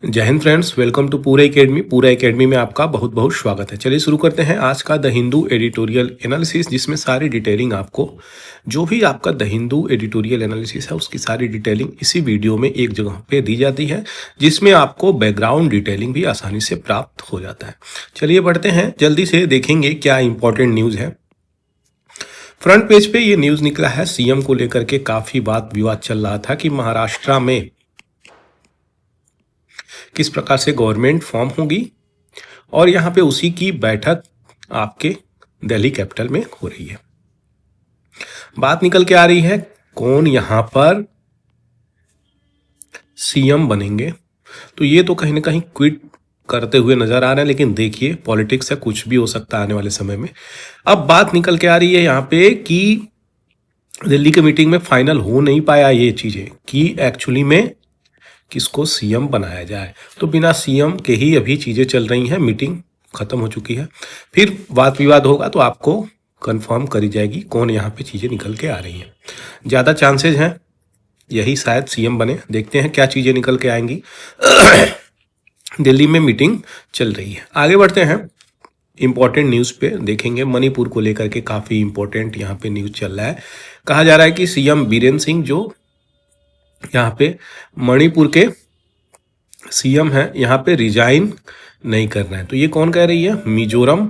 जय Hind friends, welcome to पूरा academy. पूरा एकेडमी में आपका बहुत बहुत स्वागत है। चलिए शुरू करते हैं आज का द हिंदू एडिटोरियल एनालिसिस, जिसमें सारी डिटेलिंग आपको जो भी आपका द हिंदू एडिटोरियल एनालिसिस है उसकी सारी डिटेलिंग इसी वीडियो में एक जगह पे दी जाती है, जिसमें आपको बैकग्राउंड डिटेलिंग भी आसानी से प्राप्त हो जाता है। चलिए बढ़ते हैं, जल्दी से देखेंगे क्या इंपॉर्टेंट न्यूज़ है। फ्रंट पेज पे ये न्यूज़ निकला है, सीएम को लेकर के काफ़ी बात विवाद चल रहा था कि महाराष्ट्र में किस प्रकार से गवर्नमेंट फॉर्म होगी, और यहाँ पे उसी की बैठक आपके दिल्ली कैपिटल में हो रही है। बात निकल के आ रही है कौन यहाँ पर सीएम बनेंगे, तो ये तो कहीं ना कहीं क्विट करते हुए नजर आ रहे हैं, लेकिन देखिए पॉलिटिक्स है, कुछ भी हो सकता है आने वाले समय में। अब बात निकल के आ रही है यहाँ पे कि दिल्ली की मीटिंग में फाइनल हो नहीं पाया ये चीजें कि एक्चुअली में किसको सीएम बनाया जाए। तो बिना सीएम के ही अभी चीजें चल रही हैं, मीटिंग खत्म हो चुकी है। फिर वाद विवाद होगा तो आपको कंफर्म करी जाएगी कौन यहाँ पे चीजें निकल के आ रही हैं। ज्यादा चांसेस हैं यही शायद सीएम बने। देखते हैं क्या चीजें निकल के आएंगी। दिल्ली में मीटिंग चल रही है। आगे बढ़ते हैं, इंपॉर्टेंट न्यूज़ पे देखेंगे। मणिपुर को लेकर के काफ़ी इंपॉर्टेंट यहाँ पे न्यूज़ चल रहा है। कहा जा रहा है कि सीएम बीरेन सिंह जो यहाँ पे मणिपुर के सीएम हैं, यहाँ पे रिजाइन नहीं कर रहे हैं। तो ये कौन कह रही है? मिजोरम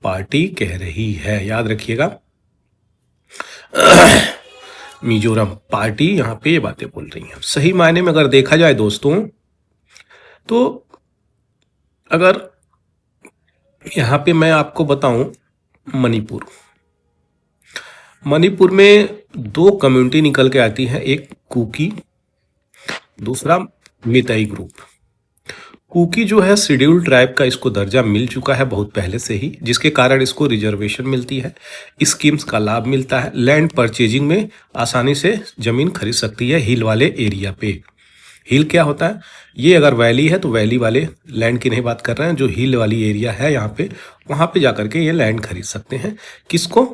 पार्टी कह रही है, याद रखिएगा। मिजोरम पार्टी यहाँ पे ये बातें बोल रही है। सही मायने में अगर देखा जाए दोस्तों, तो अगर यहाँ पे मैं आपको बताऊं, मणिपुर में दो कम्युनिटी निकल के आती है, एक कुकी, दूसरा मिताई ग्रुप। कुकी जो है शेड्यूल्ड ट्राइब का इसको दर्जा मिल चुका है बहुत पहले से ही, जिसके कारण इसको रिजर्वेशन मिलती है, स्कीम्स का लाभ मिलता है, लैंड परचेजिंग में आसानी से जमीन खरीद सकती है हिल वाले एरिया पे। हिल क्या होता है? ये अगर वैली है तो वैली वाले लैंड की नहीं बात कर रहे हैं, जो हिल वाली एरिया है यहाँ पे, वहाँ पे जाकर के ये लैंड खरीद सकते हैं। किसको?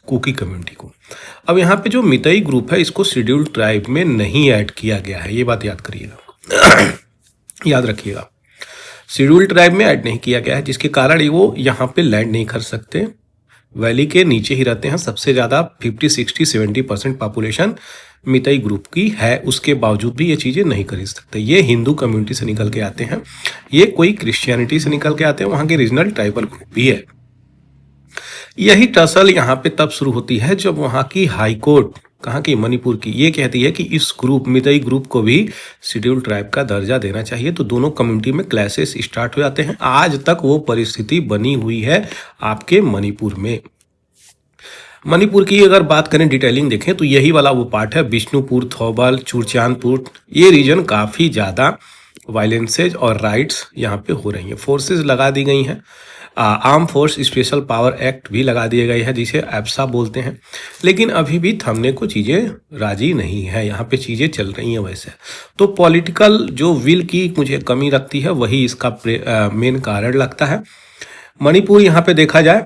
कुकी कम्युनिटी को। अब यहाँ पे जो मिताई ग्रुप है इसको शेड्यूल्ड ट्राइब में नहीं ऐड किया गया है, ये बात याद करिएगा। याद रखिएगा, शेड्यूल्ड ट्राइब में ऐड नहीं किया गया है, जिसके कारण वो यहाँ पे लैंड नहीं खरीद सकते। वैली के नीचे ही रहते हैं। सबसे ज़्यादा 50, 60, 70% पॉपुलेशन मिताई ग्रुप की है, उसके बावजूद भी ये चीज़ें नहीं खरीद सकते। ये हिंदू कम्युनिटी से निकल के आते हैं, ये कोई क्रिश्चियनिटी से निकल के आते हैं, वहाँ के रीजनल ट्राइबल ग्रुप भी है। यही टसल यहाँ पे तब शुरू होती है जब वहाँ की हाई कोर्ट, कहाँ की? मणिपुर की, ये कहती है कि इस ग्रुप मिताई ग्रुप को भी शेड्यूल्ड ट्राइब का दर्जा देना चाहिए। तो दोनों कम्युनिटी में क्लैशेस स्टार्ट हो जाते हैं। आज तक वो परिस्थिति बनी हुई है आपके मणिपुर में। मणिपुर की अगर बात करें, डिटेलिंग देखें, तो यही वाला वो पार्ट है, बिष्णुपुर, थौबल, चुरचानपुर। ये रीजन काफ़ी ज़्यादा वायलेंसेज और राइट्स यहाँ पे हो रही हैं। फोर्सेस लगा दी गई हैं, arm force special power act भी लगा दिए गए हैं, जिसे एप्सा बोलते हैं। लेकिन अभी भी थमने को चीज़ें राजी नहीं है, यहाँ पे चीज़ें चल रही हैं वैसे। तो पॉलिटिकल जो विल की मुझे कमी लगती है, वही इसका मेन कारण लगता है। मणिपुर यहाँ पे देखा जाए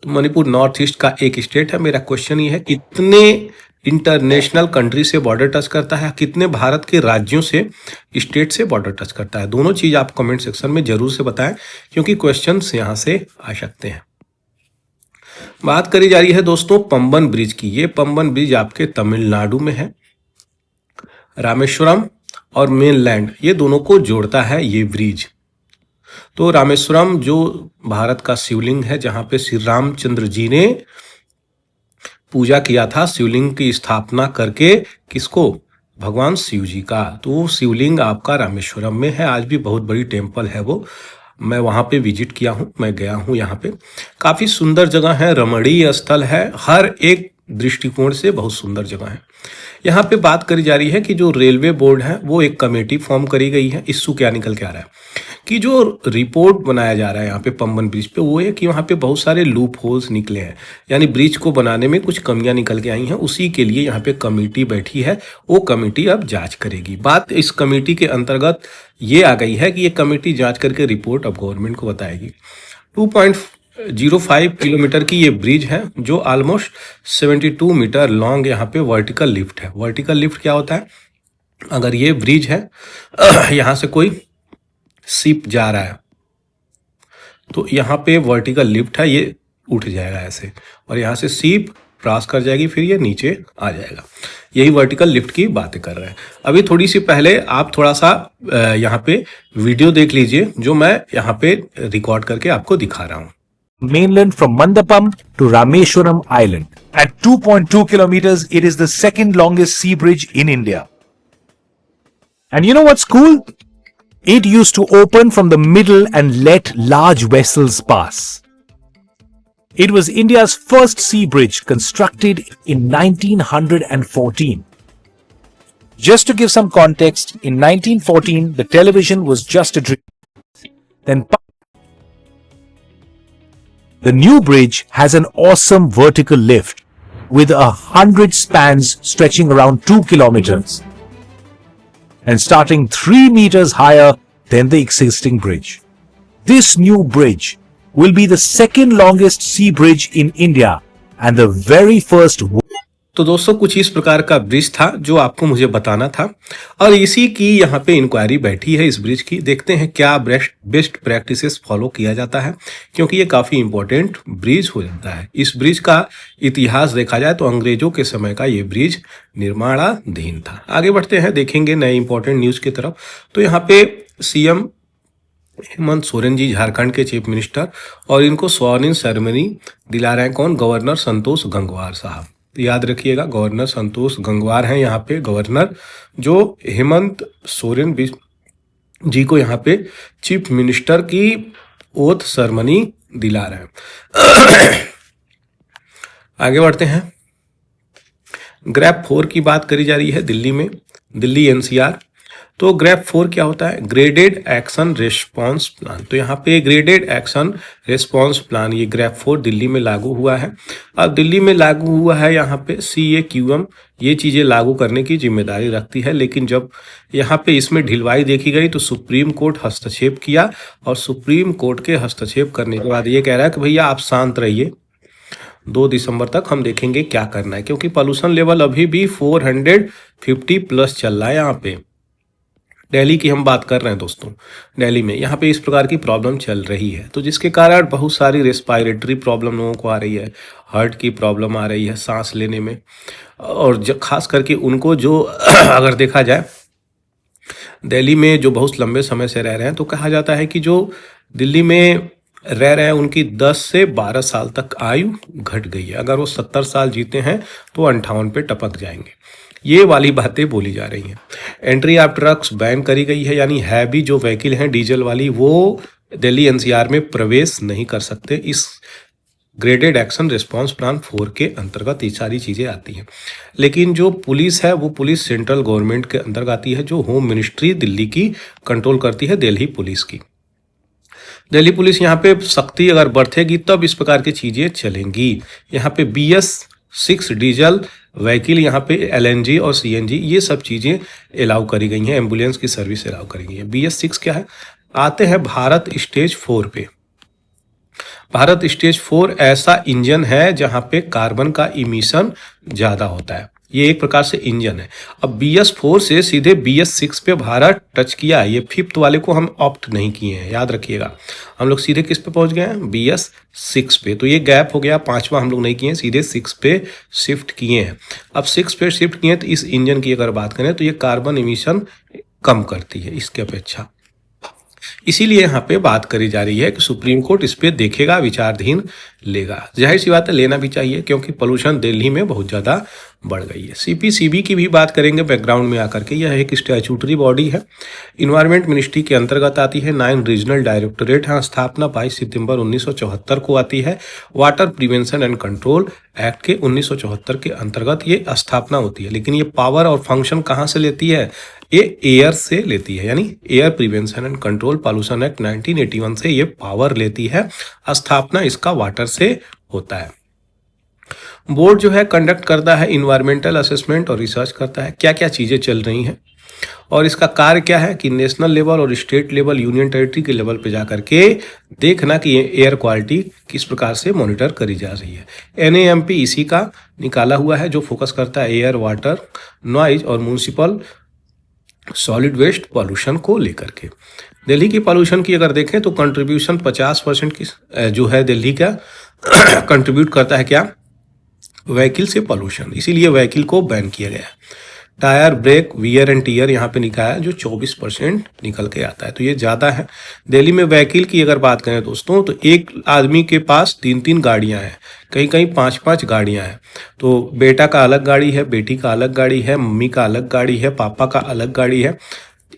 तो मणिपुर नॉर्थ ईस्ट का एक स्टेट है। मेरा क्वेश्चन ये है, कितने इंटरनेशनल कंट्री से बॉर्डर टच करता है, कितने भारत के राज्यों से, स्टेट से बॉर्डर टच करता है? दोनों चीज आप कमेंट सेक्शन में जरूर से बताएं, क्योंकि क्वेश्चंस यहां से आ सकते हैं। बात करी जा रही है दोस्तों पंबन ब्रिज की। ये पंबन ब्रिज आपके तमिलनाडु में है। रामेश्वरम और मेनलैंड, ये दोनों को जोड़ता है ये ब्रिज। तो रामेश्वरम जो भारत का शिवलिंग है, जहां पे श्री रामचंद्र जी ने पूजा किया था, शिवलिंग की स्थापना करके, किसको? भगवान शिव जी का। तो वो शिवलिंग आपका रामेश्वरम में है। आज भी बहुत बड़ी टेम्पल है वो। मैं वहाँ पे विजिट किया हूँ, मैं गया हूँ यहाँ पे। काफ़ी सुंदर जगह है, रमणीय स्थल है, हर एक दृष्टिकोण से बहुत सुंदर जगह है। यहाँ पे बात करी जा रही है कि जो रेलवे बोर्ड है वो एक कमेटी फॉर्म करी गई है। इश्यू क्या निकल के आ रहा है कि जो रिपोर्ट बनाया जा रहा है यहाँ पे पंबन ब्रिज पे, वो है कि वहाँ पे बहुत सारे लूप होल्स निकले हैं, यानी ब्रिज को बनाने में कुछ कमियां निकल के आई हैं। उसी के लिए यहाँ पे कमेटी बैठी है, वो कमेटी अब जांच करेगी। बात इस कमेटी के अंतर्गत ये आ गई है कि ये कमेटी जांच करके रिपोर्ट अब गवर्नमेंट को बताएगी। 2.05 किलोमीटर की ये ब्रिज है, जो ऑलमोस्ट 72 मीटर लॉन्ग यहाँ पे वर्टिकल लिफ्ट है। वर्टिकल लिफ्ट क्या होता है? अगर ये ब्रिज है, यहाँ से कोई शिप जा रहा है तो यहाँ पे वर्टिकल लिफ्ट है, ये उठ जाएगा ऐसे, और यहाँ से शिप क्रॉस कर जाएगी, फिर ये नीचे आ जाएगा। यही वर्टिकल लिफ्ट की बातें कर रहे हैं। अभी थोड़ी सी पहले आप थोड़ा सा यहाँ पे वीडियो देख लीजिए जो मैं यहाँ पे रिकॉर्ड करके आपको दिखा रहा हूँ। Mainland from Mandapam to Rameshwaram Island. At 2.2 kilometers, it is the second longest sea bridge in India. And you know what's cool? It used to open from the middle and let large vessels pass. It was India's first sea bridge constructed in 1914. Just to give some context, in 1914, the television was just a dream. Then the new bridge has an awesome vertical lift with 100 spans stretching around 2 kilometers and starting 3 meters higher than the existing bridge. This new bridge will be the second longest sea bridge in India and the very first. तो दोस्तों कुछ इस प्रकार का bridge था जो आपको मुझे बताना था, और इसी की यहाँ पे इंक्वायरी बैठी है इस ब्रिज की। देखते हैं क्या बेस्ट प्रैक्टिसेस फॉलो किया जाता है, क्योंकि ये काफ़ी इंपॉर्टेंट ब्रिज हो जाता है। इस ब्रिज का इतिहास देखा जाए तो अंग्रेजों के समय का ये ब्रिज निर्माणाधीन था। आगे बढ़ते हैं, देखेंगे नए इंपॉर्टेंट न्यूज़ की तरफ। तो यहाँ पे सीएम हेमंत सोरेन जी झारखंड के चीफ मिनिस्टर, और इनको स्वाइन सेरेमनी दिला रहे हैं कौन? गवर्नर संतोष गंगवार साहब। याद रखिएगा, गवर्नर संतोष गंगवार हैं यहाँ पे गवर्नर, जो हेमंत सोरेन जी को यहाँ पे चीफ मिनिस्टर की ओथ सेरेमनी दिला रहे हैं। आगे बढ़ते हैं, ग्रैप 4 की बात करी जा रही है दिल्ली में, दिल्ली एनसीआर। तो ग्रैप 4 क्या होता है? Graded action response plan. तो यहाँ पे ग्रेडेड एक्शन रेस्पॉन्स प्लान ये ग्रैप 4 दिल्ली में लागू हुआ है। अब दिल्ली में लागू हुआ है, यहाँ पे CAQM ये चीज़ें लागू करने की जिम्मेदारी रखती है, लेकिन जब यहाँ पे इसमें ढिलवाई देखी गई तो सुप्रीम कोर्ट हस्तक्षेप किया, और सुप्रीम कोर्ट के हस्तक्षेप करने के बाद ये कह रहा है कि भैया आप शांत रहिए, 2 दिसंबर तक हम देखेंगे क्या करना है, क्योंकि पॉल्यूशन लेवल अभी भी 450 प्लस चल रहा है। यहाँ पे दिल्ली की हम बात कर रहे हैं दोस्तों, दिल्ली में यहाँ पे इस प्रकार की प्रॉब्लम चल रही है, तो जिसके कारण बहुत सारी रेस्पिरेटरी प्रॉब्लम लोगों को आ रही है, हार्ट की प्रॉब्लम आ रही है सांस लेने में, और खास करके उनको जो अगर देखा जाए दिल्ली में जो बहुत लंबे समय से रह रहे हैं, तो कहा जाता है कि जो दिल्ली में रह रहे हैं उनकी 10 से 12 साल तक आयु घट गई है। अगर वो 70 साल जीते हैं तो 58 पे टपक जाएंगे, ये वाली बातें बोली जा रही हैं। एंट्री ऑफ ट्रक्स बैन करी गई है, यानी हैवी जो व्हीकल हैं डीजल वाली वो दिल्ली एनसीआर में प्रवेश नहीं कर सकते। इस ग्रेडेड एक्शन रिस्पांस प्लान 4 के अंतर्गत ये सारी चीज़ें आती हैं। लेकिन जो पुलिस है वो पुलिस सेंट्रल गवर्नमेंट के अंतर्गत आती है, जो होम मिनिस्ट्री दिल्ली की कंट्रोल करती है, दिल्ली पुलिस की। दिल्ली पुलिस यहाँ पे सख्ती अगर बरतेगी तब इस प्रकार की चीज़ें चलेंगी। यहाँ पे BS6 डीजल व्हीकल, यहाँ पे LNG और CNG ये सब चीज़ें अलाउ करी गई हैं, एम्बुलेंस की सर्विस अलाउ करी गई है। BS6 क्या है? आते हैं भारत स्टेज 4 पे। भारत स्टेज 4 ऐसा इंजन है जहाँ पे कार्बन का इमिशन ज़्यादा होता है, ये एक प्रकार से इंजन है। अब BS4 से सीधे BS6 पे भारत टच किया है, ये 5th वाले को हम ऑप्ट नहीं किए हैं, याद रखिएगा। हम लोग सीधे किस पे पहुंच गए हैं? BS6 पे। तो ये गैप हो गया, 5वां हम लोग नहीं किए, सीधे 6 पे शिफ्ट किए हैं। अब 6 पे शिफ्ट किए तो इस इंजन की अगर बात करें तो ये कार्बन इमिशन कम करती है इसके अपेक्षा, इसीलिए यहाँ पे बात करी जा रही है कि सुप्रीम कोर्ट इस पे देखेगा, विचाराधीन लेगा। जाहिर सी बात है लेना भी चाहिए, क्योंकि पोल्यूशन दिल्ली में बहुत ज़्यादा बढ़ गई है। CPCB की भी बात करेंगे बैकग्राउंड में आकर के। यह एक स्टैट्यूटरी बॉडी है, इन्वायरमेंट मिनिस्ट्री के अंतर्गत आती है। 9 रीजनल डायरेक्टोरेट हैं, स्थापना 22 सितंबर 1974 को आती है। Water prevention and control act के 1974 के अंतर्गत ये स्थापना होती है। लेकिन ये पावर और फंक्शन कहाँ से लेती है? ये एयर से लेती है, यानी air prevention and control pollution act 1981 से ये पावर लेती है। स्थापना इसका वाटर से होता है। बोर्ड जो है कंडक्ट करता है इन्वायरमेंटल असेसमेंट और रिसर्च करता है क्या क्या चीज़ें चल रही हैं, और इसका कार्य क्या है कि नेशनल लेवल और स्टेट लेवल, यूनियन टेरिटरी के लेवल पे जा करके देखना कि एयर क्वालिटी किस प्रकार से मॉनिटर करी जा रही है। NAMP इसी का निकाला हुआ है, जो फोकस करता है एयर, वाटर, नॉइज और म्यूनिसिपल सॉलिड वेस्ट पॉल्यूशन को लेकर के। दिल्ली की पॉल्यूशन की अगर देखें तो कंट्रीब्यूशन 50% की जो है दिल्ली का कंट्रीब्यूट करता है क्या, व्हीकल से पॉल्यूशन, इसीलिए व्हीकल को बैन किया गया है। Tyre, brake, wear and tear यहाँ पे लिखा है जो 24% निकल के आता है, तो ये ज़्यादा है। दिल्ली में व्हीकल की अगर बात करें दोस्तों तो एक आदमी के पास 3-3 गाड़ियाँ हैं, कहीं कहीं 5-5 गाड़ियाँ हैं। तो बेटा का अलग गाड़ी है, बेटी का अलग गाड़ी है, मम्मी का अलग गाड़ी है, पापा का अलग गाड़ी है,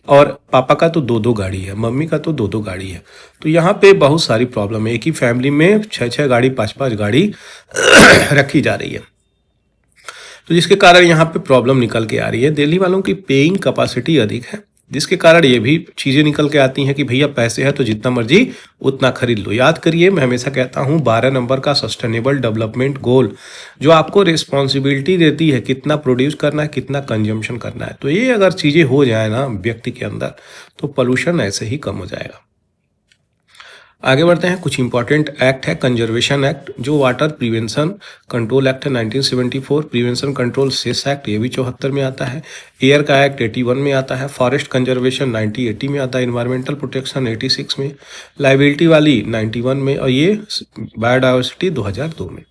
और पापा का तो 2-2 गाड़ी है, मम्मी का तो 2-2 गाड़ी है। तो यहाँ पे बहुत सारी प्रॉब्लम है, एक ही फैमिली में 6-6 गाड़ी, 5-5 गाड़ी रखी जा रही है, तो जिसके कारण यहाँ पे प्रॉब्लम निकल के आ रही है। दिल्ली वालों की पेइंग कैपेसिटी अधिक है, जिसके कारण ये भी चीज़ें निकल के आती हैं कि भैया पैसे है तो जितना मर्जी उतना खरीद लो। याद करिए, मैं हमेशा कहता हूँ 12 नंबर का सस्टेनेबल डेवलपमेंट गोल जो आपको रिस्पॉन्सिबिलिटी देती है कितना प्रोड्यूस करना है, कितना कंजम्पशन करना है, तो ये अगर चीज़ें हो जाए ना व्यक्ति के अंदर तो पोल्यूशन ऐसे ही कम हो जाएगा। आगे बढ़ते हैं, कुछ इंपॉर्टेंट एक्ट है। कंजर्वेशन एक्ट, जो वाटर प्रिवेंशन कंट्रोल एक्ट है 1974, प्रिवेंशन कंट्रोल सेस एक्ट ये भी 74 में आता है, एयर का एक्ट 81 में आता है, फॉरेस्ट कंजर्वेशन 1980 में आता है, इन्वायरमेंटल प्रोटेक्शन 86 में, लाइबिलिटी वाली 91 में, और ये बायोडाइवर्सिटी 2002 में।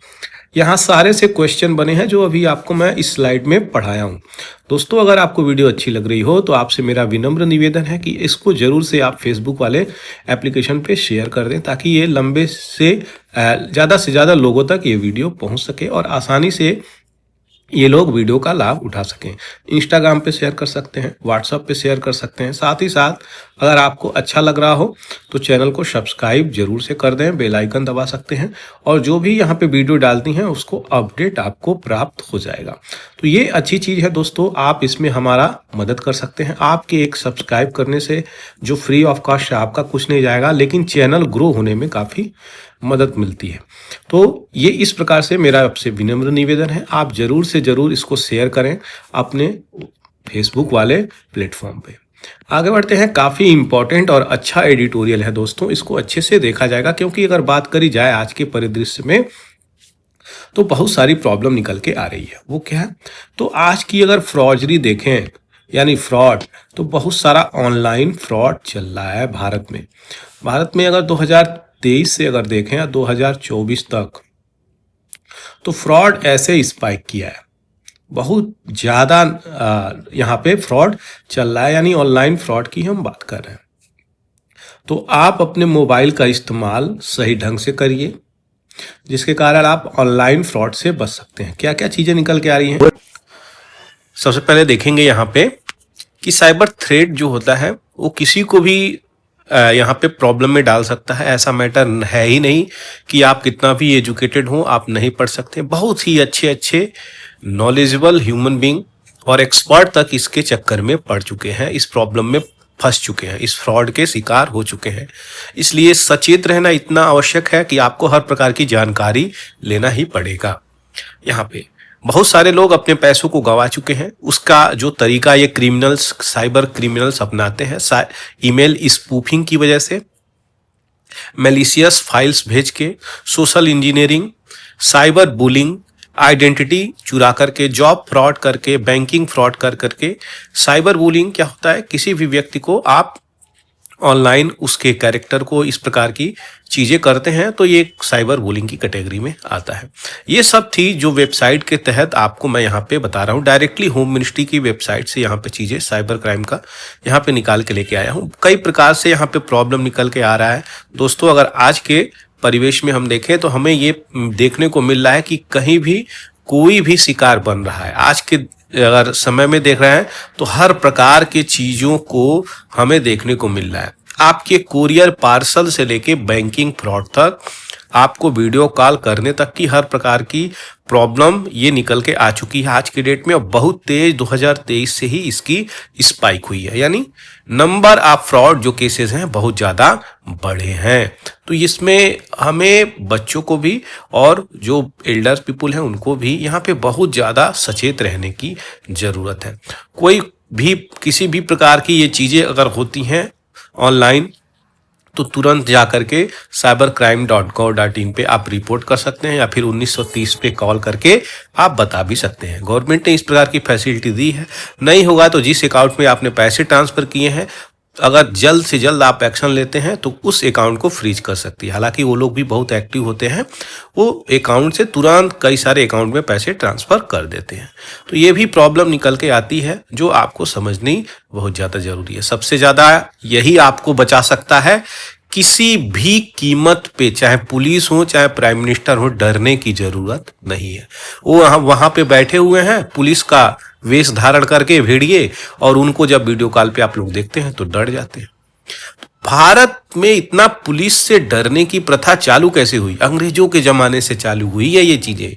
यहाँ सारे से क्वेश्चन बने हैं जो अभी आपको मैं इस स्लाइड में पढ़ाया हूँ। दोस्तों अगर आपको वीडियो अच्छी लग रही हो तो आपसे मेरा विनम्र निवेदन है कि इसको जरूर से आप फेसबुक वाले एप्लीकेशन पे शेयर कर दें, ताकि ये लंबे से ज़्यादा लोगों तक ये वीडियो पहुँच सके और आसानी से ये लोग वीडियो का लाभ उठा सकें। इंस्टाग्राम पे शेयर कर सकते हैं, व्हाट्सएप पे शेयर कर सकते हैं। साथ ही साथ अगर आपको अच्छा लग रहा हो तो चैनल को सब्सक्राइब जरूर से कर दें, बेल आइकन दबा सकते हैं, और जो भी यहाँ पे वीडियो डालती हैं उसको अपडेट आपको प्राप्त हो जाएगा। तो ये अच्छी चीज़ है दोस्तों, आप इसमें हमारा मदद कर सकते हैं। आपके एक सब्सक्राइब करने से जो फ्री ऑफ कॉस्ट है आपका कुछ नहीं जाएगा, लेकिन चैनल ग्रो होने में काफ़ी मदद मिलती है। तो ये इस प्रकार से मेरा आपसे विनम्र निवेदन है, आप जरूर से जरूर इसको शेयर करें अपने फेसबुक वाले प्लेटफॉर्म पे। आगे बढ़ते हैं, काफ़ी इंपॉर्टेंट और अच्छा एडिटोरियल है दोस्तों, इसको अच्छे से देखा जाएगा, क्योंकि अगर बात करी जाए आज के परिदृश्य में तो बहुत सारी प्रॉब्लम निकल के आ रही है। वो क्या है, तो आज की अगर फ्रॉडरी देखें यानी फ्रॉड, तो बहुत सारा ऑनलाइन फ्रॉड चल रहा है भारत में। भारत में अगर 2023 से अगर देखें या 2024 तक, तो फ्रॉड ऐसे स्पाइक किया है, बहुत ज़्यादा यहाँ पे फ्रॉड चल रहा है, यानी ऑनलाइन फ्रॉड की हम बात कर रहे हैं। तो आप अपने मोबाइल का इस्तेमाल सही ढंग से करिए, जिसके कारण आप ऑनलाइन फ्रॉड से बच सकते हैं। क्या क्या चीज़ें निकल के आ रही हैं, सबसे पहले देखेंगे यहाँ पे कि साइबर थ्रेट जो होता है वो किसी को भी यहाँ पे प्रॉब्लम में डाल सकता है। ऐसा मैटर है ही नहीं कि आप कितना भी एजुकेटेड हो आप नहीं पढ़ सकते। बहुत ही अच्छे अच्छे नॉलेजेबल ह्यूमन बीइंग और एक्सपर्ट तक इसके चक्कर में पड़ चुके हैं, इस प्रॉब्लम में फंस चुके हैं, इस फ्रॉड के शिकार हो चुके हैं। इसलिए सचेत रहना इतना आवश्यक है कि आपको हर प्रकार की जानकारी लेना ही पड़ेगा। यहाँ पे बहुत सारे लोग अपने पैसों को गंवा चुके हैं। उसका जो तरीका ये क्रिमिनल्स, साइबर क्रिमिनल्स अपनाते हैं, ईमेल स्पूफिंग की वजह से, मैलिशियस फाइल्स भेज के, social engineering, cyber bullying, identity चुरा करके, जॉब फ्रॉड करके, बैंकिंग फ्रॉड कर करके। साइबर बुलिंग क्या होता है, किसी भी व्यक्ति को आप ऑनलाइन उसके कैरेक्टर को इस प्रकार की चीज़ें करते हैं, तो ये साइबर बुलिंग की कैटेगरी में आता है। ये सब थी जो वेबसाइट के तहत आपको मैं यहाँ पे बता रहा हूँ, डायरेक्टली होम मिनिस्ट्री की वेबसाइट से यहाँ पे चीज़ें साइबर क्राइम का यहाँ पे निकाल के लेके आया हूँ। कई प्रकार से यहाँ पे प्रॉब्लम निकल के आ रहा है दोस्तों। अगर आज के परिवेश में हम देखें तो हमें ये देखने को मिल रहा है कि कहीं भी कोई भी शिकार बन रहा है। आज के अगर समय में देख रहे हैं तो हर प्रकार की चीज़ों को हमें देखने को मिल रहा है। आपके कुरियर पार्सल से लेके बैंकिंग फ्रॉड तक, आपको वीडियो कॉल करने तक की हर प्रकार की प्रॉब्लम ये निकल के आ चुकी है आज की डेट में। और बहुत तेज 2023 से ही इसकी स्पाइक हुई है, यानी नंबर ऑफ फ्रॉड जो केसेस हैं बहुत ज़्यादा बढ़े हैं। तो इसमें हमें बच्चों को भी और जो एल्डर पीपुल हैं उनको भी यहाँ पे बहुत ज़्यादा सचेत रहने की ज़रूरत है। कोई भी किसी भी प्रकार की ये चीज़ें अगर होती हैं ऑनलाइन, तो तुरंत जा करके cybercrime.gov.in पे आप रिपोर्ट कर सकते हैं या फिर 1930 पे कॉल करके आप बता भी सकते हैं। गवर्नमेंट ने इस प्रकार की फैसिलिटी दी है। नहीं होगा तो जिस अकाउंट में आपने पैसे ट्रांसफर किए हैं, अगर जल्द से जल्द आप एक्शन लेते हैं तो उस अकाउंट को फ्रीज कर सकती है। हालांकि वो लोग भी बहुत एक्टिव होते हैं, वो अकाउंट से तुरंत कई सारे अकाउंट में पैसे ट्रांसफर कर देते हैं। तो ये भी प्रॉब्लम निकल के आती है जो आपको समझनी बहुत ज़्यादा जरूरी है। सबसे ज़्यादा यही आपको बचा सकता है। किसी भी कीमत पे, चाहे पुलिस हो चाहे प्राइम मिनिस्टर हो, डरने की जरूरत नहीं है। वो वहां पे बैठे हुए हैं पुलिस का वेश धारण करके, भेड़िए, और उनको जब वीडियो कॉल पे आप लोग देखते हैं तो डर जाते हैं। भारत में इतना पुलिस से डरने की प्रथा चालू कैसे हुई? अंग्रेजों के जमाने से चालू हुई है ये चीजें।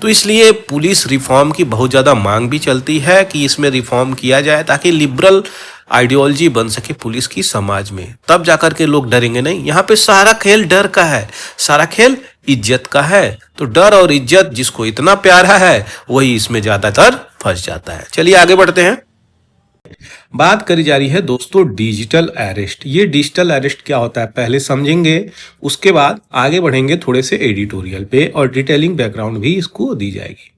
तो इसलिए पुलिस रिफॉर्म की बहुत ज्यादा मांग भी चलती है कि इसमें रिफॉर्म किया जाए ताकि लिबरल आइडियोलॉजी बन सके पुलिस की समाज में। तब जाकर के लोग डरेंगे नहीं। यहाँ पे सारा खेल डर का है, सारा खेल इज्जत का है। तो डर और इज्जत जिसको इतना प्यारा है वही इसमें ज्यादातर फंस जाता है। चलिए आगे बढ़ते हैं। बात करी जा रही है दोस्तों डिजिटल अरेस्ट। ये डिजिटल अरेस्ट क्या होता है पहले समझेंगे, उसके बाद आगे बढ़ेंगे थोड़े से एडिटोरियल पे और डिटेलिंग बैकग्राउंड भी इसको दी जाएगी।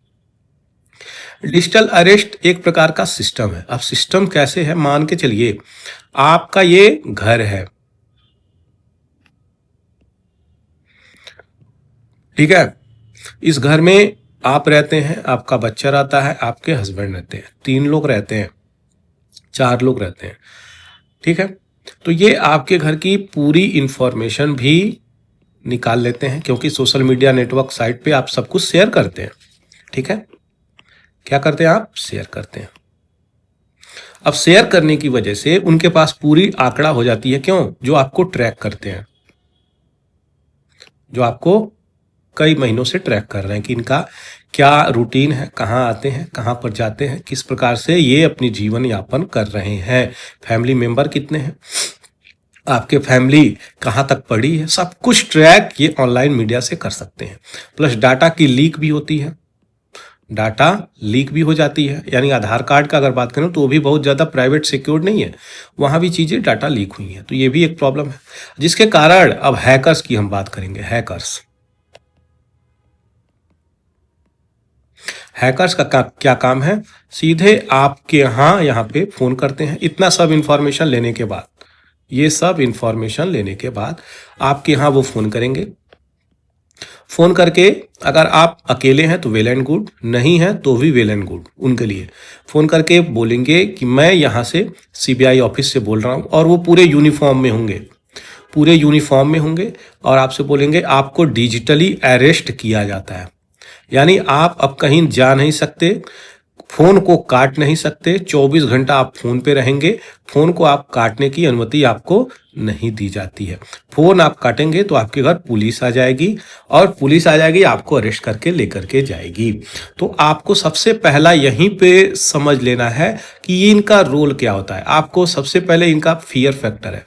डिजिटल अरेस्ट एक प्रकार का सिस्टम है। अब सिस्टम कैसे है, मान के चलिए आपका ये घर है, ठीक है। इस घर में आप रहते हैं, आपका बच्चा रहता है, आपके हस्बैंड रहते हैं, 3 लोग रहते हैं, 4 लोग रहते हैं, ठीक है। तो ये आपके घर की पूरी इंफॉर्मेशन भी निकाल लेते हैं क्योंकि सोशल मीडिया नेटवर्क साइट पे आप सब कुछ शेयर करते हैं, ठीक है। क्या करते हैं आप? शेयर करते हैं। अब शेयर करने की वजह से उनके पास पूरी आंकड़ा हो जाती है। क्यों? जो आपको ट्रैक करते हैं, जो आपको कई महीनों से ट्रैक कर रहे हैं कि इनका क्या रूटीन है, कहाँ आते हैं, कहाँ पर जाते हैं, किस प्रकार से ये अपनी जीवन यापन कर रहे हैं, फैमिली मेंबर कितने हैं, आपके फैमिली कहाँ तक पड़ी है, सब कुछ ट्रैक ये ऑनलाइन मीडिया से कर सकते हैं। प्लस डाटा की लीक भी होती है, डाटा लीक भी हो जाती है। यानी आधार कार्ड का अगर बात करें तो वो भी बहुत ज़्यादा प्राइवेट सिक्योर्ड नहीं है, वहाँ भी चीज़ें डाटा लीक हुई हैं। तो ये भी एक प्रॉब्लम है जिसके कारण अब हैकर्स की हम बात करेंगे। हैकर्स का क्या काम है? सीधे आपके यहाँ पे फोन करते हैं। इतना सब इंफॉर्मेशन लेने के बाद, ये सब इंफॉर्मेशन लेने के बाद आपके यहाँ वो फोन करेंगे। फोन करके अगर आप अकेले हैं तो वेल एंड गुड, नहीं है तो भी वेल एंड गुड। उनके लिए फोन करके बोलेंगे कि मैं यहाँ से सीबीआई ऑफिस से बोल रहा हूँ, और वो पूरे यूनिफॉर्म में होंगे, पूरे यूनिफॉर्म में होंगे, और आपसे बोलेंगे आपको डिजिटली अरेस्ट किया जाता है। यानी आप अब कहीं जा नहीं सकते, फोन को काट नहीं सकते, 24 घंटा आप फोन पे रहेंगे। फोन को आप काटने की अनुमति आपको नहीं दी जाती है। फोन आप काटेंगे तो आपके घर पुलिस आ जाएगी, और पुलिस आ जाएगी आपको अरेस्ट करके लेकर के जाएगी। तो आपको सबसे पहला यहीं पे समझ लेना है कि ये इनका रोल क्या होता है। आपको सबसे पहले इनका फियर फैक्टर है,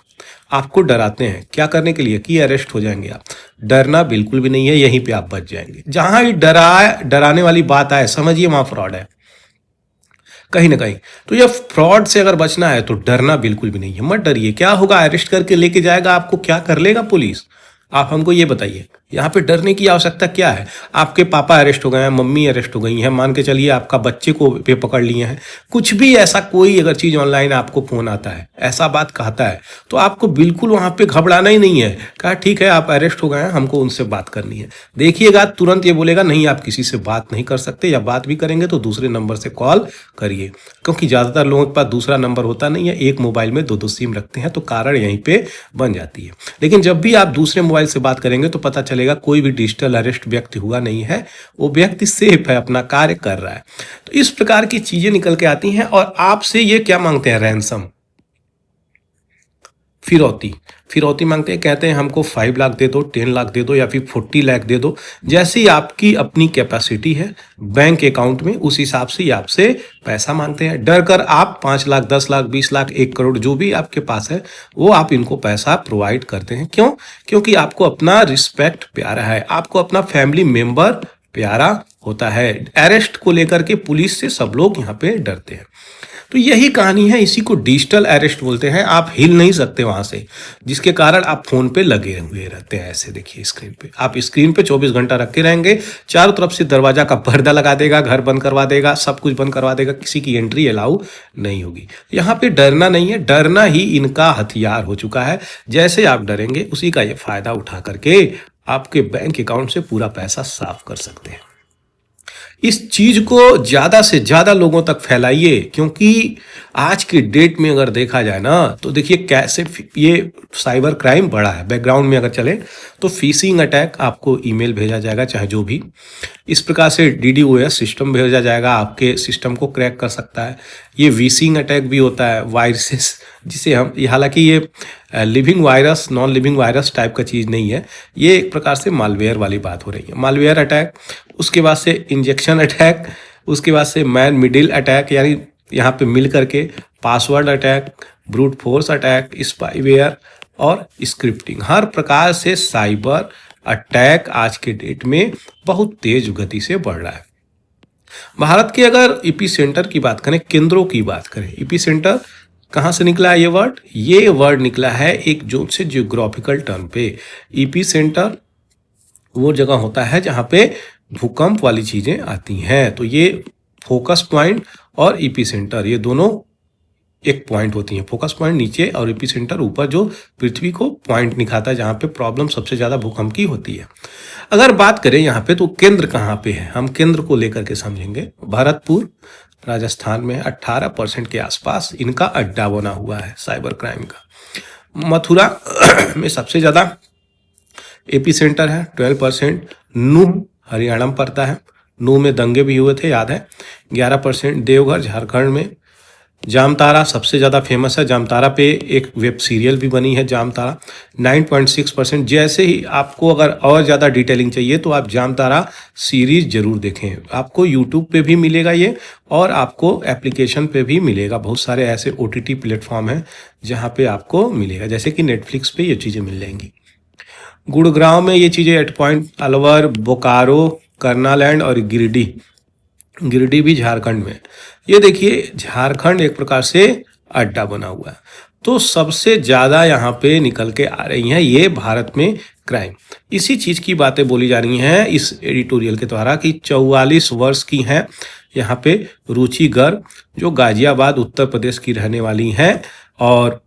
आपको डराते हैं क्या करने के लिए कि अरेस्ट हो जाएंगे आप। डरना बिल्कुल भी नहीं है, यहीं पे आप बच जाएंगे। जहां भी डराने वाली बात आए समझिए वहां फ्रॉड है कहीं ना कहीं। तो ये फ्रॉड से अगर बचना है तो डरना बिल्कुल भी नहीं है, मत डरिए। क्या होगा? अरेस्ट करके लेके जाएगा आपको, क्या कर लेगा पुलिस? आप हमको ये बताइए, यहाँ पे डरने की आवश्यकता क्या है? आपके पापा अरेस्ट हो गए हैं, मम्मी अरेस्ट हो गई हैं, मान के चलिए आपका बच्चे को पे पकड़ लिए हैं, कुछ भी ऐसा कोई अगर चीज ऑनलाइन आपको फोन आता है, ऐसा बात कहता है, तो आपको बिल्कुल वहां पे घबराना ही नहीं है। कहा ठीक है आप अरेस्ट हो गए हैं, हमको उनसे बात करनी है। देखिएगा तुरंत ये बोलेगा नहीं आप किसी से बात नहीं कर सकते, या बात भी करेंगे तो दूसरे नंबर से कॉल करिए, क्योंकि ज्यादातर लोगों के पास दूसरा नंबर होता नहीं है, एक मोबाइल में 2-2 सिम रखते हैं, तो कारण यहीं पे बन जाती है। लेकिन जब भी आप दूसरे मोबाइल से बात करेंगे तो पता चलेगा कोई भी डिजिटल अरेस्ट व्यक्ति हुआ नहीं है, वो व्यक्ति सेफ है, अपना कार्य कर रहा है। तो इस प्रकार की चीजें निकल के आती हैं, और आपसे ये क्या मांगते हैं? रैंसम, फिरौती मांगते हैं। कहते हैं हमको 5 लाख दे दो, 10 लाख दे दो, या फिर 40 लाख दे दो। जैसे ही आपकी अपनी कैपेसिटी है बैंक अकाउंट में, उस हिसाब से आपसे पैसा मांगते हैं। डर कर आप 5 लाख, 10 लाख, 20 लाख, 1 करोड़ जो भी आपके पास है वो आप इनको पैसा प्रोवाइड करते हैं। क्यों? क्योंकि आपको अपना रिस्पेक्ट प्यारा है, आपको अपना फैमिली मेंबर प्यारा होता है। अरेस्ट को लेकर के पुलिस से सब लोग यहाँ पे डरते हैं। तो यही कहानी है, इसी को डिजिटल अरेस्ट बोलते हैं। आप हिल नहीं सकते वहां से, जिसके कारण आप फोन पे लगे हुए रहते हैं। ऐसे देखिए स्क्रीन पे, आप स्क्रीन पे 24 घंटा रख के रहेंगे, चारों तरफ से दरवाजा का पर्दा लगा देगा, घर बंद करवा देगा, सब कुछ बंद करवा देगा, किसी की एंट्री अलाउ नहीं होगी। यहाँ पे डरना नहीं है, डरना ही इनका हथियार हो चुका है। जैसे आप डरेंगे उसी का ये फायदा उठा करके आपके बैंक अकाउंट से पूरा पैसा साफ कर सकते हैं। इस चीज को ज्यादा से ज्यादा लोगों तक फैलाइए, क्योंकि आज की डेट में अगर देखा जाए ना, तो देखिए कैसे ये साइबर क्राइम बढ़ा है। बैकग्राउंड में अगर चले तो फिशिंग अटैक, आपको ईमेल भेजा जाएगा, चाहे जो भी, इस प्रकार से DDoS सिस्टम भेजा जाएगा, आपके सिस्टम को क्रैक कर सकता है। ये विशिंग अटैक भी होता है, वायरसेस, जिसे हम, हालांकि ये living virus non living virus type का चीज़ नहीं है, ये एक प्रकार से मालवेयर वाली बात हो रही है। मालवेयर अटैक, उसके बाद से इंजेक्शन अटैक, उसके बाद से मैन मिडिल अटैक, यानी यहाँ पे मिल करके password attack, brute force attack, spyware और स्क्रिप्टिंग। हर प्रकार से साइबर अटैक आज के डेट में बहुत तेज गति से बढ़ रहा है। भारत के अगर ईपी सेंटर की बात करें, केंद्रों की बात करें, ईपी सेंटर कहाँ से निकला है ये वर्ड निकला है एक जो से जियोग्राफिकल टर्म पे। ईपी सेंटर वो जगह होता है जहाँ पे भूकंप वाली चीजें आती हैं। तो ये फोकस पॉइंट और ईपी सेंटर, ये दोनों एक पॉइंट होती हैं। फोकस पॉइंट नीचे और ईपी सेंटर ऊपर, जो पृथ्वी को पॉइंट दिखाता है जहाँ पे प्रॉब्लम सबसे ज्यादा भूकंप की होती है। अगर बात करें यहाँ पे, तो केंद्र कहाँ पे है, हम केंद्र को लेकर के समझेंगे। भरतपुर राजस्थान में 18% के आसपास इनका अड्डा बना हुआ है साइबर क्राइम का। मथुरा में सबसे ज्यादा एपी सेंटर है, 12%। नूह हरियाणा में पड़ता है, नूह में दंगे भी हुए थे, याद है, 11%। देवघर झारखंड में। जामतारा सबसे ज़्यादा फेमस है, जामतारा पे एक वेब सीरियल भी बनी है जामतारा, 9.6%। जैसे ही आपको अगर और ज़्यादा डिटेलिंग चाहिए तो आप जामतारा सीरीज जरूर देखें, आपको यूट्यूब पे भी मिलेगा ये, और आपको एप्लीकेशन पे भी मिलेगा। बहुत सारे ऐसे OTT प्लेटफॉर्म हैं जहाँ पे आपको मिलेगा, जैसे कि नेटफ्लिक्स पे ये चीज़ें मिल जाएंगी। गुड़गांव में ये चीज़ें 8 पॉइंट, अलवर, बोकारो, करनालैंड और गिरिडीह भी झारखंड में। ये देखिए झारखंड एक प्रकार से अड्डा बना हुआ है। तो सबसे ज्यादा यहाँ पे निकल के आ रही हैं ये भारत में क्राइम। इसी चीज की बातें बोली जा रही हैं इस एडिटोरियल के द्वारा कि 44 वर्ष की हैं यहाँ पे रुचि गर्ग, जो गाजियाबाद उत्तर प्रदेश की रहने वाली हैं, और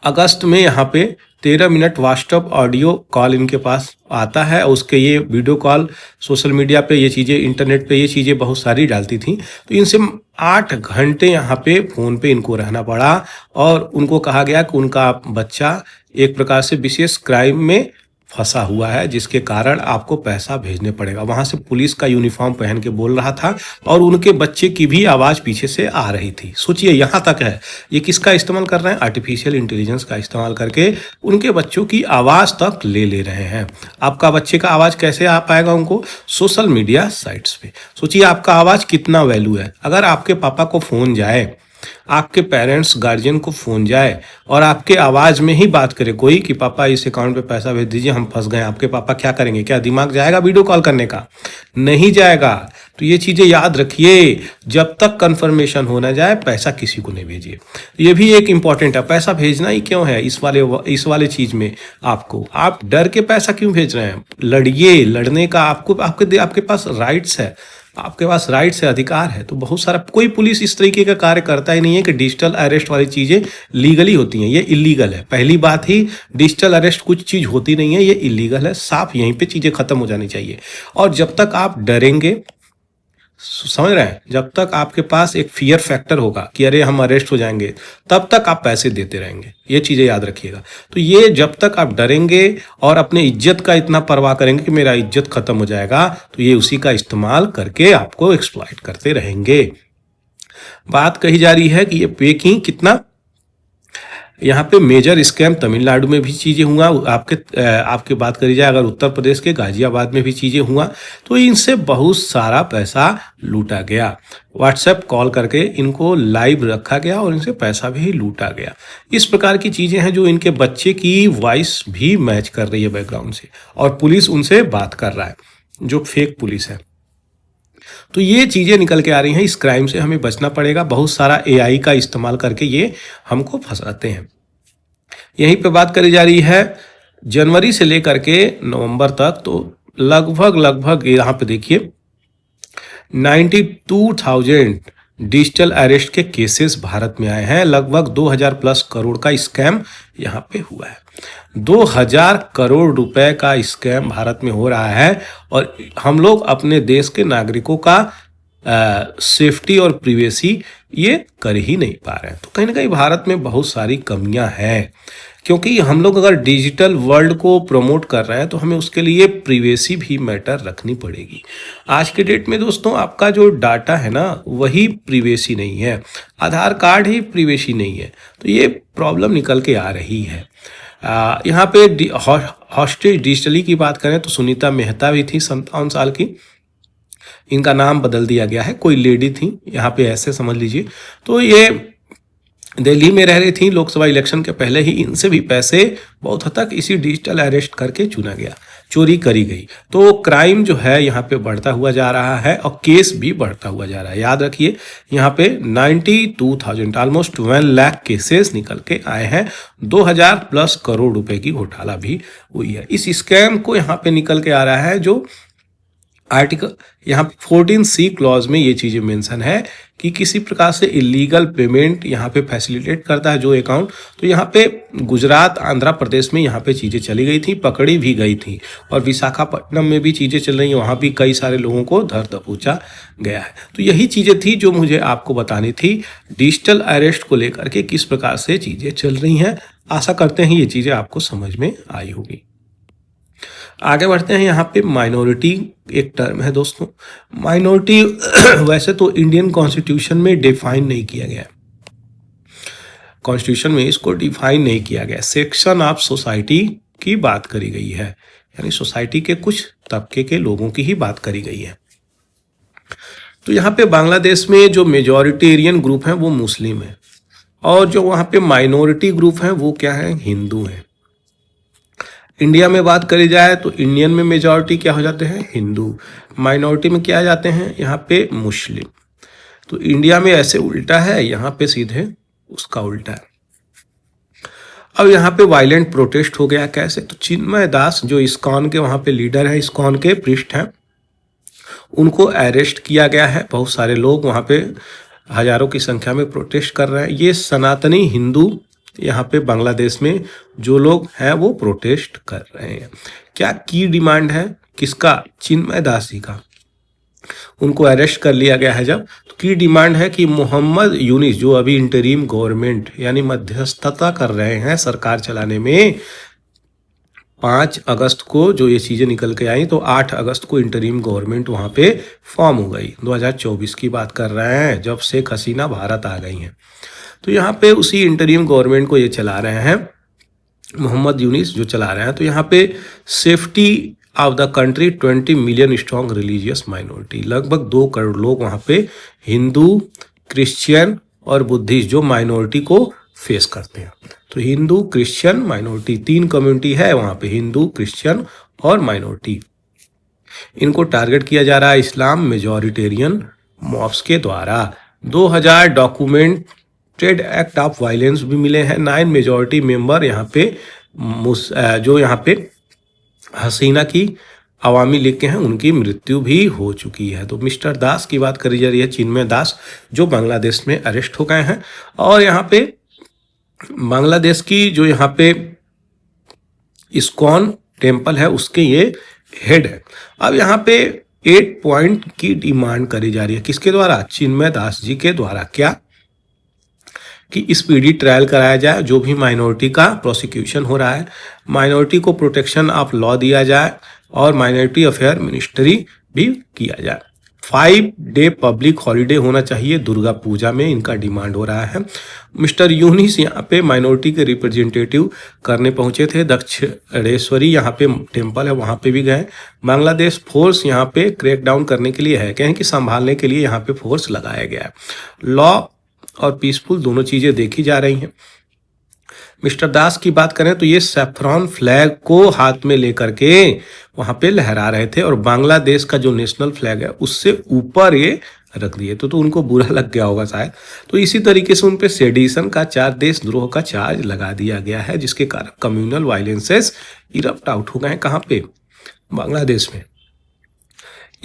अगस्त में यहाँ पे 13 मिनट व्हाट्सएप ऑडियो कॉल इनके पास आता है। उसके ये वीडियो कॉल सोशल मीडिया पे ये चीज़ें, इंटरनेट पे ये चीज़ें बहुत सारी डालती थी। तो इनसे 8 घंटे यहाँ पे फ़ोन पे इनको रहना पड़ा, और उनको कहा गया कि उनका बच्चा एक प्रकार से विशेष क्राइम में फंसा हुआ है, जिसके कारण आपको पैसा भेजने पड़ेगा। वहां से पुलिस का यूनिफॉर्म पहन के बोल रहा था, और उनके बच्चे की भी आवाज़ पीछे से आ रही थी। सोचिए यहाँ तक है, ये किसका इस्तेमाल कर रहे हैं, आर्टिफिशियल इंटेलिजेंस का इस्तेमाल करके उनके बच्चों की आवाज़ तक ले रहे हैं। आपका बच्चे का आवाज़ कैसे आ पाएगा उनको, सोशल मीडिया साइट्स पे। सोचिए आपका आवाज़ कितना वैल्यू है। अगर आपके पापा को फ़ोन जाए, आपके पेरेंट्स गार्जियन को फोन जाए, और आपके आवाज में ही बात करे कोई कि पापा इस अकाउंट पे पैसा भेज दीजिए, हम फंस गए, आपके पापा क्या करेंगे? क्या दिमाग जाएगा वीडियो कॉल करने का? नहीं जाएगा। तो ये चीजें याद रखिए, जब तक कंफर्मेशन हो ना जाए पैसा किसी को नहीं भेजिए। ये भी एक इंपॉर्टेंट है, पैसा भेजना ही क्यों है इस वाले चीज में। आप डर के पैसा क्यों भेज रहे हैं? लड़िए, लड़ने का आपके पास राइट्स है, आपके पास राइट्स है, अधिकार है। तो बहुत सारा, कोई पुलिस इस तरीके का कार्य करता ही नहीं है कि डिजिटल अरेस्ट वाली चीजें लीगली होती हैं, ये इलीगल है। पहली बात ही, डिजिटल अरेस्ट कुछ चीज होती नहीं है, ये इलीगल है, साफ यहीं पे चीजें खत्म हो जानी चाहिए। और जब तक आप डरेंगे, समझ रहे हैं, जब तक आपके पास एक फियर फैक्टर होगा कि अरे हम अरेस्ट हो जाएंगे, तब तक आप पैसे देते रहेंगे। ये चीजें याद रखिएगा। तो ये जब तक आप डरेंगे और अपने इज्जत का इतना परवाह करेंगे कि मेरा इज्जत खत्म हो जाएगा, तो ये उसी का इस्तेमाल करके आपको एक्सप्लॉइट करते रहेंगे। बात कही जा रही है कि ये पेकिंग कितना, यहाँ पे मेजर स्कैम तमिलनाडु में भी चीज़ें हुआ। आपके बात करी जाए अगर उत्तर प्रदेश के गाजियाबाद में भी चीज़ें हुआ, तो इनसे बहुत सारा पैसा लूटा गया। व्हाट्सएप कॉल करके इनको लाइव रखा गया और इनसे पैसा भी लूटा गया। इस प्रकार की चीज़ें हैं जो इनके बच्चे की वॉइस भी मैच कर रही है बैकग्राउंड से, और पुलिस उनसे बात कर रहा है, जो फेक पुलिस है। तो ये चीज़ें निकल के आ रही हैं। इस क्राइम से हमें बचना पड़ेगा। बहुत सारा एआई का इस्तेमाल करके ये हमको फंसाते हैं। यहीं पे बात करी जा रही है जनवरी से लेकर के नवंबर तक, तो लगभग यहाँ पे देखिए 92,000 डिजिटल अरेस्ट के केसेस भारत में आए हैं। लगभग 2000 प्लस करोड़ का स्कैम यहाँ पे हुआ है। 2000 करोड़ रुपए का स्कैम भारत में हो रहा है और हम लोग अपने देश के नागरिकों का सेफ्टी और प्रिवेसी ये कर ही नहीं पा रहे हैं। तो कहीं ना कहीं भारत में बहुत सारी कमियां हैं, क्योंकि हम लोग अगर डिजिटल वर्ल्ड को प्रमोट कर रहे हैं तो हमें उसके लिए प्रिवेसी भी मैटर रखनी पड़ेगी। आज के डेट में दोस्तों आपका जो डाटा है ना वही प्रिवेसी नहीं है, आधार कार्ड ही प्रिवेसी नहीं है। तो ये प्रॉब्लम निकल के आ रही है। यहाँ पे हॉस्टेज डिजिटली की बात करें तो सुनीता मेहता भी थी 57 साल की, इनका नाम बदल दिया गया है। कोई लेडी थी यहाँ पे, ऐसे समझ लीजिए। तो ये दिल्ली में रह रही थी, लोकसभा इलेक्शन के पहले ही इनसे भी पैसे बहुत हद तक इसी डिजिटल अरेस्ट करके चुना गया, चोरी करी गई। तो क्राइम जो है यहाँ पे बढ़ता हुआ जा रहा है और केस भी बढ़ता हुआ जा रहा है। याद रखिए यहाँ पे 92,000 ऑलमोस्ट 1 लाख केसेस निकल के आए हैं। 2000 प्लस करोड़ रुपए की घोटाला भी हुई है। इस स्कैम को यहाँ पे निकल के आ रहा है जो आर्टिकल यहाँ 14C क्लॉज में ये चीजें मेंशन है कि किसी प्रकार से इलीगल पेमेंट यहाँ पे फैसिलिटेट करता है जो अकाउंट। तो यहाँ पे गुजरात, आंध्र प्रदेश में यहाँ पे चीजें चली गई थी, पकड़ी भी गई थी, और विशाखापट्टनम में भी चीजें चल रही हैं, वहाँ भी कई सारे लोगों को धर दबोचा गया है। तो यही चीजें थी जो मुझे आपको बतानी थी डिजिटल अरेस्ट को लेकर के, किस प्रकार से चीजें चल रही हैं। आशा करते हैं ये चीजें आपको समझ में आई होगी। आगे बढ़ते हैं। यहाँ पे माइनॉरिटी एक टर्म है दोस्तों। माइनॉरिटी वैसे तो इंडियन कॉन्स्टिट्यूशन में डिफाइन नहीं किया गया, कॉन्स्टिट्यूशन में इसको डिफाइन नहीं किया गया। सेक्शन ऑफ सोसाइटी की बात करी गई है, यानी सोसाइटी के कुछ तबके के लोगों की ही बात करी गई है। तो यहाँ पे बांग्लादेश में जो मेजॉरिटेरियन ग्रुप है वो मुस्लिम है, और जो वहाँ पे माइनॉरिटी ग्रुप है वो क्या है, हिंदू है। इंडिया में बात करी जाए तो इंडियन में मेजॉरिटी क्या हो जाते हैं, हिंदू। माइनॉरिटी में क्या आ जाते हैं यहाँ पे, मुस्लिम। तो इंडिया में ऐसे उल्टा है, यहाँ पे सीधे उसका उल्टा है। अब यहाँ पे वायलेंट प्रोटेस्ट हो गया। कैसे, तो चिन्मय दास जो इस्कॉन के वहाँ पे लीडर है, इस्कॉन के पृष्ठ हैं, उनको अरेस्ट किया गया है। बहुत सारे लोग वहाँ पे हजारों की संख्या में प्रोटेस्ट कर रहे हैं। ये सनातनी हिंदू यहाँ पे बांग्लादेश में जो लोग हैं वो प्रोटेस्ट कर रहे हैं। क्या की डिमांड है, किसका, चिन्मय दास जी का। उनको अरेस्ट कर लिया गया है जब, तो की डिमांड है कि मोहम्मद यूनिस जो अभी इंटरिम गवर्नमेंट यानी मध्यस्थता कर रहे हैं सरकार चलाने में, 5 अगस्त को जो ये चीज़ें निकल के आई, तो 8 अगस्त को इंटरिम गवर्नमेंट वहाँ पे फॉर्म हो गई। 2024 की बात कर रहे हैं, जब शेख हसीना भारत आ गई हैं। तो यहाँ पे उसी इंटरिम गवर्नमेंट को ये चला रहे हैं, मोहम्मद यूनिस जो चला रहे हैं। तो यहाँ पे safety of the country 20 million strong religious minority, लगभग 2 करोड़ लोग वहाँ पे हिंदू, क्रिश्चियन और बुद्धिस्ट जो माइनॉरिटी को फेस करते हैं। तो हिंदू, क्रिश्चियन, माइनॉरिटी, 3 कम्युनिटी है वहाँ पे, हिंदू, क्रिश्चियन और माइनॉरिटी। इनको टारगेट किया जा रहा है इस्लाम मेजॉरिटेरियन मॉब्स के द्वारा। 2000 डॉक्यूमेंटेड एक्ट ऑफ वायलेंस भी मिले हैं। 9 मेजॉरिटी मेंबर यहाँ पे जो यहाँ पे हसीना की अवामी लीग के हैं, उनकी मृत्यु भी हो चुकी है। तो मिस्टर दास की बात करी जा रही है, चिन्मय दास, जो बांग्लादेश में अरेस्ट हो गए हैं। और यहाँ पे बांग्लादेश की जो यहाँ पे इस्कॉन टेम्पल है उसके ये हेड है। अब यहाँ पे 8 पॉइंट की डिमांड करी जा रही है, किसके द्वारा, चिन्मय दास जी के द्वारा। क्या, कि स्पीडी ट्रायल कराया जाए, जो भी माइनॉरिटी का प्रोसिक्यूशन हो रहा है, माइनॉरिटी को प्रोटेक्शन ऑफ लॉ दिया जाए, और माइनॉरिटी अफेयर मिनिस्ट्री भी किया जाए। 5 डे पब्लिक हॉलीडे होना चाहिए दुर्गा पूजा में, इनका डिमांड हो रहा है। मिस्टर यूनिस यहाँ पे माइनॉरिटी के रिप्रेजेंटेटिव करने पहुंचे थे। दक्षिणेश्वरी यहाँ पे टेम्पल है, वहाँ पे भी गए। बांग्लादेश फोर्स यहाँ पे क्रैकडाउन करने के लिए है, कहें कि संभालने के लिए यहाँ पे फोर्स लगाया गया है। लॉ और पीसफुल दोनों चीजें देखी जा रही हैं। मिस्टर दास की बात करें तो ये सैफ्रॉन फ्लैग को हाथ में लेकर के वहां पे लहरा रहे थे और बांग्लादेश का जो नेशनल फ्लैग है उससे ऊपर ये रख दिए तो उनको बुरा लग गया होगा शायद। तो इसी तरीके से उन पे सेडिशन का चार्ज, देशद्रोह का चार्ज लगा दिया गया है, जिसके कारण कम्युनल वायलेंसेस इरप्ट आउट हो गए हैं। कहाँ पे? बांग्लादेश में।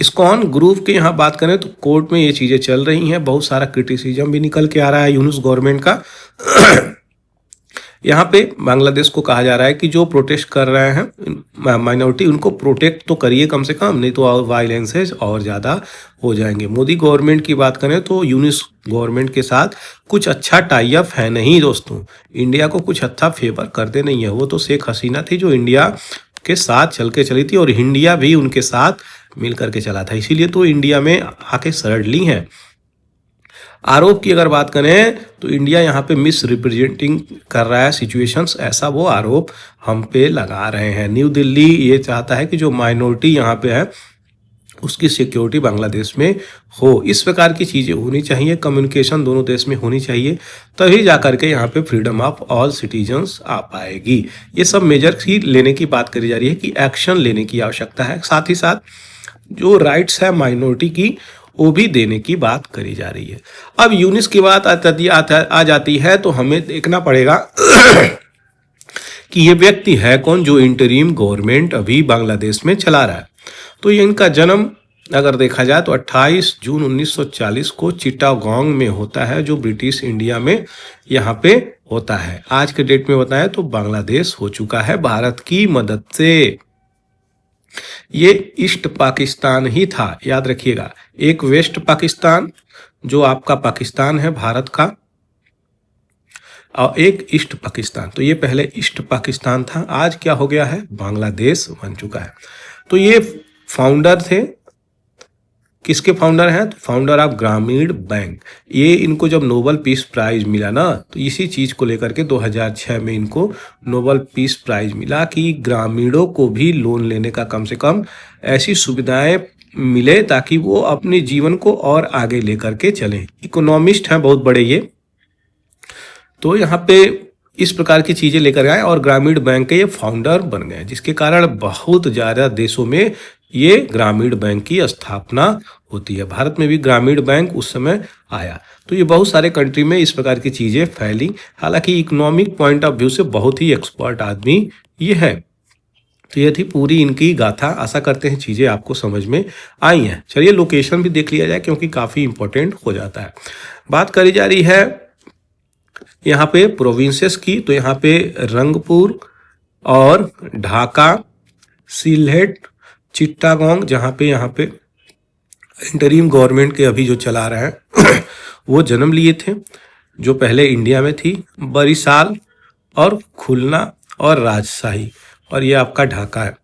इस्कॉन ग्रुप के यहाँ बात करें तो कोर्ट में ये चीजें चल रही हैं, बहुत सारा क्रिटिसिज्म भी निकल के आ रहा है यूनुस गवर्नमेंट का। यहाँ पे बांग्लादेश को कहा जा रहा है कि जो प्रोटेस्ट कर रहे हैं माइनॉरिटी, उनको प्रोटेक्ट तो करिए कम से कम, नहीं तो वायलेंसेस और ज़्यादा हो जाएंगे। मोदी गवर्नमेंट की बात करें तो यूनिस गवर्नमेंट के साथ कुछ अच्छा टाई अप है नहीं दोस्तों, इंडिया को कुछ अच्छा फेवर करते नहीं है। वो तो शेख हसीना थी जो इंडिया के साथ चल के चली थी और इंडिया भी उनके साथ मिल करके चला था, इसीलिए तो इंडिया में आके सरली हैं। आरोप की अगर बात करें तो इंडिया यहाँ पे मिस रिप्रेजेंटिंग कर रहा है सिचुएशंस, ऐसा वो आरोप हम पे लगा रहे हैं। न्यू दिल्ली ये चाहता है कि जो माइनॉरिटी यहाँ पे है उसकी सिक्योरिटी बांग्लादेश में हो। इस प्रकार की चीज़ें होनी चाहिए, कम्युनिकेशन दोनों देश में होनी चाहिए, तभी जा करके यहाँ पे फ्रीडम ऑफ ऑल सिटीजन्स आ पाएगी। ये सब मेजर की लेने की बात करी जा रही है कि एक्शन लेने की आवश्यकता है, साथ ही साथ जो राइट्स है माइनॉरिटी की वो भी देने की बात करी जा रही है। अब यूनिस की बात आ जाती है तो हमें देखना पड़ेगा कि ये व्यक्ति है कौन जो इंटरिम गवर्नमेंट अभी बांग्लादेश में चला रहा है। तो ये इनका जन्म अगर देखा जाए तो 28 जून 1940 को चिटागोंग में होता है, जो ब्रिटिश इंडिया में यहाँ पे होता है। आज के डेट में बताएं तो बांग्लादेश हो चुका है भारत की मदद से। ये ईस्ट पाकिस्तान ही था, याद रखिएगा, एक वेस्ट पाकिस्तान जो आपका पाकिस्तान है भारत का, और एक ईस्ट पाकिस्तान। तो ये पहले ईस्ट पाकिस्तान था, आज क्या हो गया है, बांग्लादेश बन चुका है। तो ये फाउंडर थे, किसके फाउंडर हैं, तो फाउंडर ऑफ ग्रामीण बैंक। ये इनको जब नोबेल पीस प्राइज मिला ना, तो इसी चीज को लेकर के 2006 में इनको नोबेल पीस प्राइज मिला कि ग्रामीणों को भी लोन लेने का कम से कम ऐसी सुविधाएं मिले ताकि वो अपने जीवन को और आगे लेकर के चलें। इकोनॉमिस्ट हैं बहुत बड़े ये, तो यहाँ पे इस प्रकार की चीजें लेकर आए और ग्रामीण बैंक के ये फाउंडर बन गए, जिसके कारण बहुत ज्यादा देशों में ये ग्रामीण बैंक की स्थापना होती है। भारत में भी ग्रामीण बैंक उस समय आया, तो ये बहुत सारे कंट्री में इस प्रकार की चीजें फैली। हालांकि इकोनॉमिक पॉइंट ऑफ व्यू से बहुत ही एक्सपर्ट आदमी ये है। तो ये थी पूरी इनकी गाथा, आशा करते हैं चीजें आपको समझ में आई हैं। चलिए लोकेशन भी देख लिया जाए क्योंकि काफी इंपॉर्टेंट हो जाता है। बात करी जा रही है यहाँ पे प्रोविंसेस की, तो यहाँ पे रंगपुर और ढाका, सिलहेट, चिट्टागोंग, जहाँ पे यहाँ पे इंटरिम गवर्नमेंट के अभी जो चला रहे हैं वो जन्म लिए थे, जो पहले इंडिया में थी, बरिशाल और खुलना और राजशाही, और ये आपका ढाका है।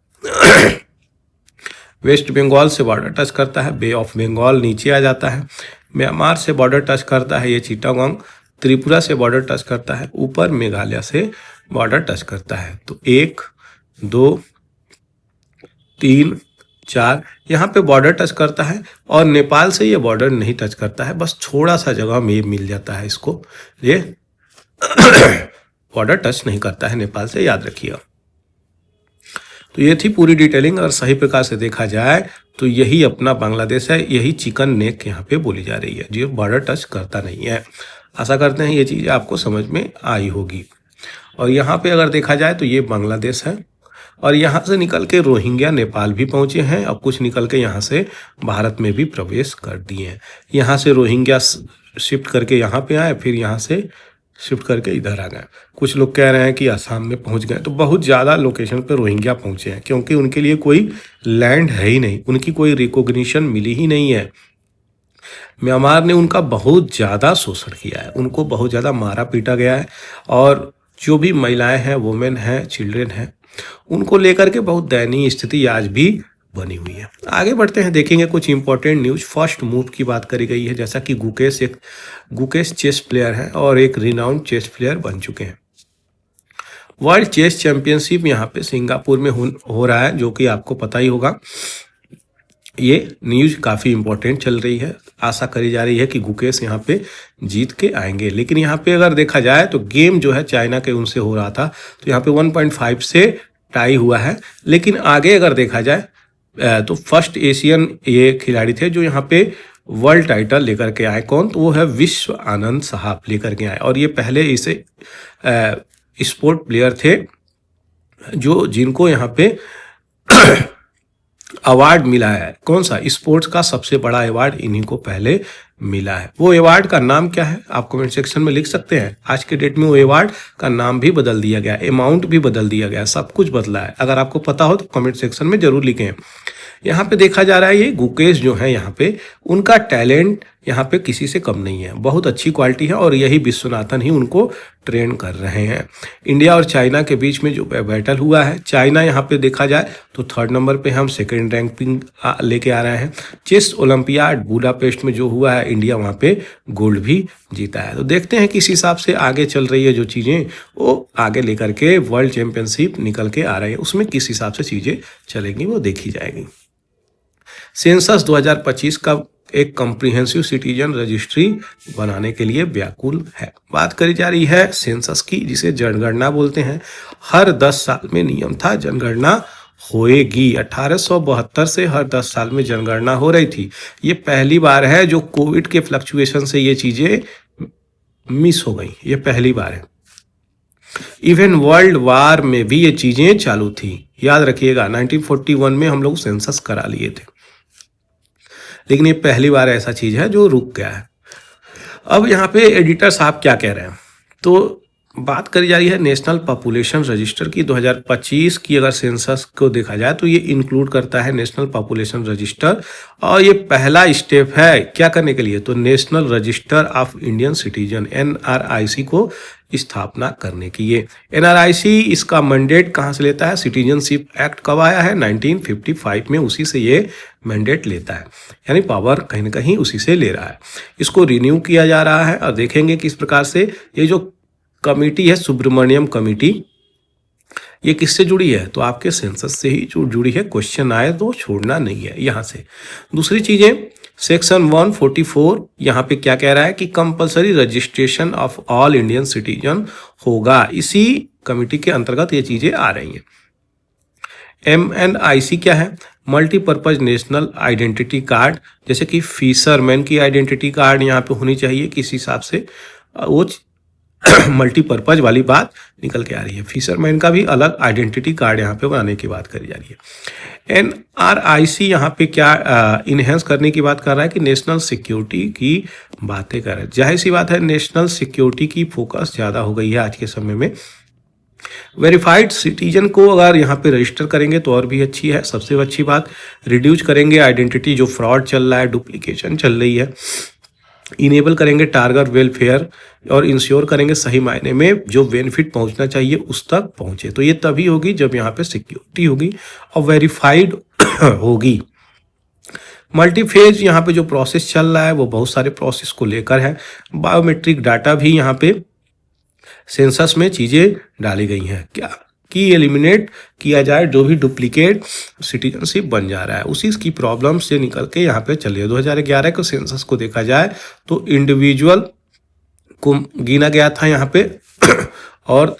वेस्ट बंगाल से बॉर्डर टच करता है, बे ऑफ बंगाल नीचे आ जाता है, म्यांमार से बॉर्डर टच करता है ये चिट्टागोंग, त्रिपुरा से बॉर्डर टच करता है, ऊपर मेघालय से बॉर्डर टच करता है। तो 1 2 3 4 यहाँ पे बॉर्डर टच करता है, और नेपाल से ये बॉर्डर नहीं टच करता है, बस थोड़ा सा जगह में मिल जाता है इसको, ये बॉर्डर टच नहीं करता है नेपाल से, याद रखिएगा। तो ये थी पूरी डिटेलिंग, और सही प्रकार से देखा जाए तो यही अपना बांग्लादेश है, यही चिकन नेक यहाँ पे बोली जा रही है, जो बॉर्डर टच करता नहीं है। आशा करते हैं ये चीज़ें आपको समझ में आई होगी। और यहाँ पे अगर देखा जाए तो ये बांग्लादेश है, और यहाँ से निकल के रोहिंग्या नेपाल भी पहुँचे हैं, और कुछ निकल के यहाँ से भारत में भी प्रवेश कर दिए हैं। यहाँ से रोहिंग्या शिफ्ट करके यहाँ पे आए, फिर यहाँ से शिफ्ट करके इधर आ गए। कुछ लोग कह रहे हैं कि असम में पहुँच गए, तो बहुत ज़्यादा लोकेशन पे रोहिंग्या पहुँचे हैं, क्योंकि उनके लिए कोई लैंड है ही नहीं, उनकी कोई रिकॉग्निशन मिली ही नहीं है। म्यांमार ने उनका बहुत ज़्यादा शोषण किया है, उनको बहुत ज़्यादा मारा पीटा गया है, और जो भी महिलाएं हैं, वुमेन हैं, चिल्ड्रेन हैं, उनको लेकर के बहुत दयनीय स्थिति आज भी बनी हुई है। आगे बढ़ते हैं, देखेंगे कुछ इंपॉर्टेंट न्यूज। फर्स्ट मूव की बात करी गई है, जैसा कि गुकेश चेस प्लेयर है और एक रिनाउंड चेस प्लेयर बन चुके हैं। वर्ल्ड चेस चैंपियनशिप यहाँ पे सिंगापुर में हो रहा है, जो कि आपको पता ही होगा। ये न्यूज काफ़ी इंपॉर्टेंट चल रही है। आशा करी जा रही है कि गुकेश यहाँ पे जीत के आएंगे। लेकिन यहाँ पे अगर देखा जाए तो गेम जो है चाइना के उनसे हो रहा था, तो यहाँ पे 1.5 से टाई हुआ है। लेकिन आगे अगर देखा जाए तो फर्स्ट एशियन ये खिलाड़ी थे जो यहाँ पे वर्ल्ड टाइटल लेकर के आए। कौन? तो वो है विश्व आनंद साहब लेकर के आए। और ये पहले इसे स्पोर्ट प्लेयर थे जो जिनको यहाँ पे अवार्ड मिला है। कौन सा? स्पोर्ट्स का सबसे बड़ा अवार्ड इन्हीं को पहले मिला है। वो अवार्ड का नाम क्या है आप कमेंट सेक्शन में लिख सकते हैं। आज के डेट में वो अवार्ड का नाम भी बदल दिया गया, अमाउंट भी बदल दिया गया, सब कुछ बदला है। अगर आपको पता हो तो कमेंट सेक्शन में जरूर लिखें। यहाँ पे देखा जा रहा है ये गुकेश जो है यहाँ पे उनका टैलेंट यहाँ पे किसी से कम नहीं है, बहुत अच्छी क्वालिटी है। और यही विश्वनाथन ही उनको ट्रेन कर रहे हैं। इंडिया और चाइना के बीच में जो बैटल हुआ है, चाइना यहाँ पे देखा जाए तो 3rd नंबर पे, हम 2nd रैंकिंग लेके आ रहे हैं। चेस ओलंपियाड बुडापेस्ट में जो हुआ है, इंडिया वहाँ पे गोल्ड भी जीता है। तो देखते हैं किस हिसाब से आगे चल रही है जो चीज़ें, वो आगे लेकर के वर्ल्ड चैंपियनशिप निकल के आ रही है, उसमें किस हिसाब से चीज़ें चलेंगी वो देखी जाएगी। सेंसस 2025 का एक कॉम्प्रिहेंसिव सिटीजन रजिस्ट्री बनाने के लिए व्याकुल है। बात करी जा रही है सेंसस की, जिसे जनगणना बोलते हैं। हर 10 साल में नियम था जनगणना होएगी। 1872 से हर 10 साल में जनगणना हो रही थी। ये पहली बार है जो कोविड के फ्लक्चुएशन से ये चीजें मिस हो गई, ये पहली बार है। इवन वर्ल्ड वार में भी ये चीजें चालू थी। याद रखिएगा 1941 में हम लोग सेंसस करा लिए थे, लेकिन ये पहली बार ऐसा चीज है जो रुक गया है। अब यहाँ पे एडिटर साहब क्या कह रहे हैं, तो बात करी जा रही है नेशनल पॉपुलेशन रजिस्टर की। 2025 की अगर सेंसस को देखा जाए तो ये इंक्लूड करता है नेशनल पॉपुलेशन रजिस्टर। और ये पहला स्टेप है क्या करने के लिए, तो national register of Indian citizen NRIC को स्थापना करने की। ये NRIC इसका मैंडेट कहाँ से लेता है, सिटीजनशिप एक्ट कब आया है, 1955 में, उसी से ये मैंडेट लेता है। यानी पावर कहीं ना कहीं उसी से ले रहा है। इसको रिन्यू किया जा रहा है और देखेंगे किस प्रकार से ये जो कमिटी है, सुब्रमण्यम कमिटी, ये किससे जुड़ी है, तो आपके सेंसस से ही जुड़ी है। क्वेश्चन आए तो छोड़ना नहीं है यहाँ से। दूसरी चीजें, सेक्शन 144 यहाँ पे क्या कह रहा है कि compulsory registration of all Indian citizen होगा। इसी कमिटी के अंतर्गत ये चीजें आ रही हैं। MNIC क्या है, मल्टीपर्पज नेशनल आइडेंटिटी कार्ड, जैसे कि फिशरमैन की आइडेंटिटी कार्ड यहाँ पे होनी चाहिए, किस हिसाब से वो मल्टीपर्पज वाली बात निकल के आ रही है। फिशरमैन का भी अलग आइडेंटिटी कार्ड यहाँ पे बनाने की बात करी जा रही है। NRIC यहाँ पे क्या इनहेंस करने की बात कर रहा है कि नेशनल सिक्योरिटी की बातें कर रहा है। जाहिर सी बात है नेशनल सिक्योरिटी की फोकस ज़्यादा हो गई है आज के समय में। वेरीफाइड सिटीजन को अगर यहाँ पे रजिस्टर करेंगे तो और भी अच्छी है। सबसे अच्छी बात, रिड्यूस करेंगे आइडेंटिटी जो फ्रॉड चल रहा है, डुप्लीकेशन चल रही है, इनेबल करेंगे टारगेट वेलफेयर और इंश्योर करेंगे सही मायने में जो बेनिफिट पहुंचना चाहिए उस तक पहुंचे। तो ये तभी होगी जब यहाँ पे सिक्योरिटी होगी और वेरीफाइड होगी। मल्टीफेज यहाँ पे जो प्रोसेस चल रहा है वो बहुत सारे प्रोसेस को लेकर है। बायोमेट्रिक डाटा भी यहाँ पे सेंसस में चीजें डाली गई हैं क्या कि एलिमिनेट किया जाए जो भी डुप्लीकेट सिटीजनशिप बन जा रहा है, उसी की प्रॉब्लम से निकल के यहाँ पे चलिए। 2011 के सेंसस को देखा जाए तो इंडिविजुअल को गिना गया था यहाँ पे और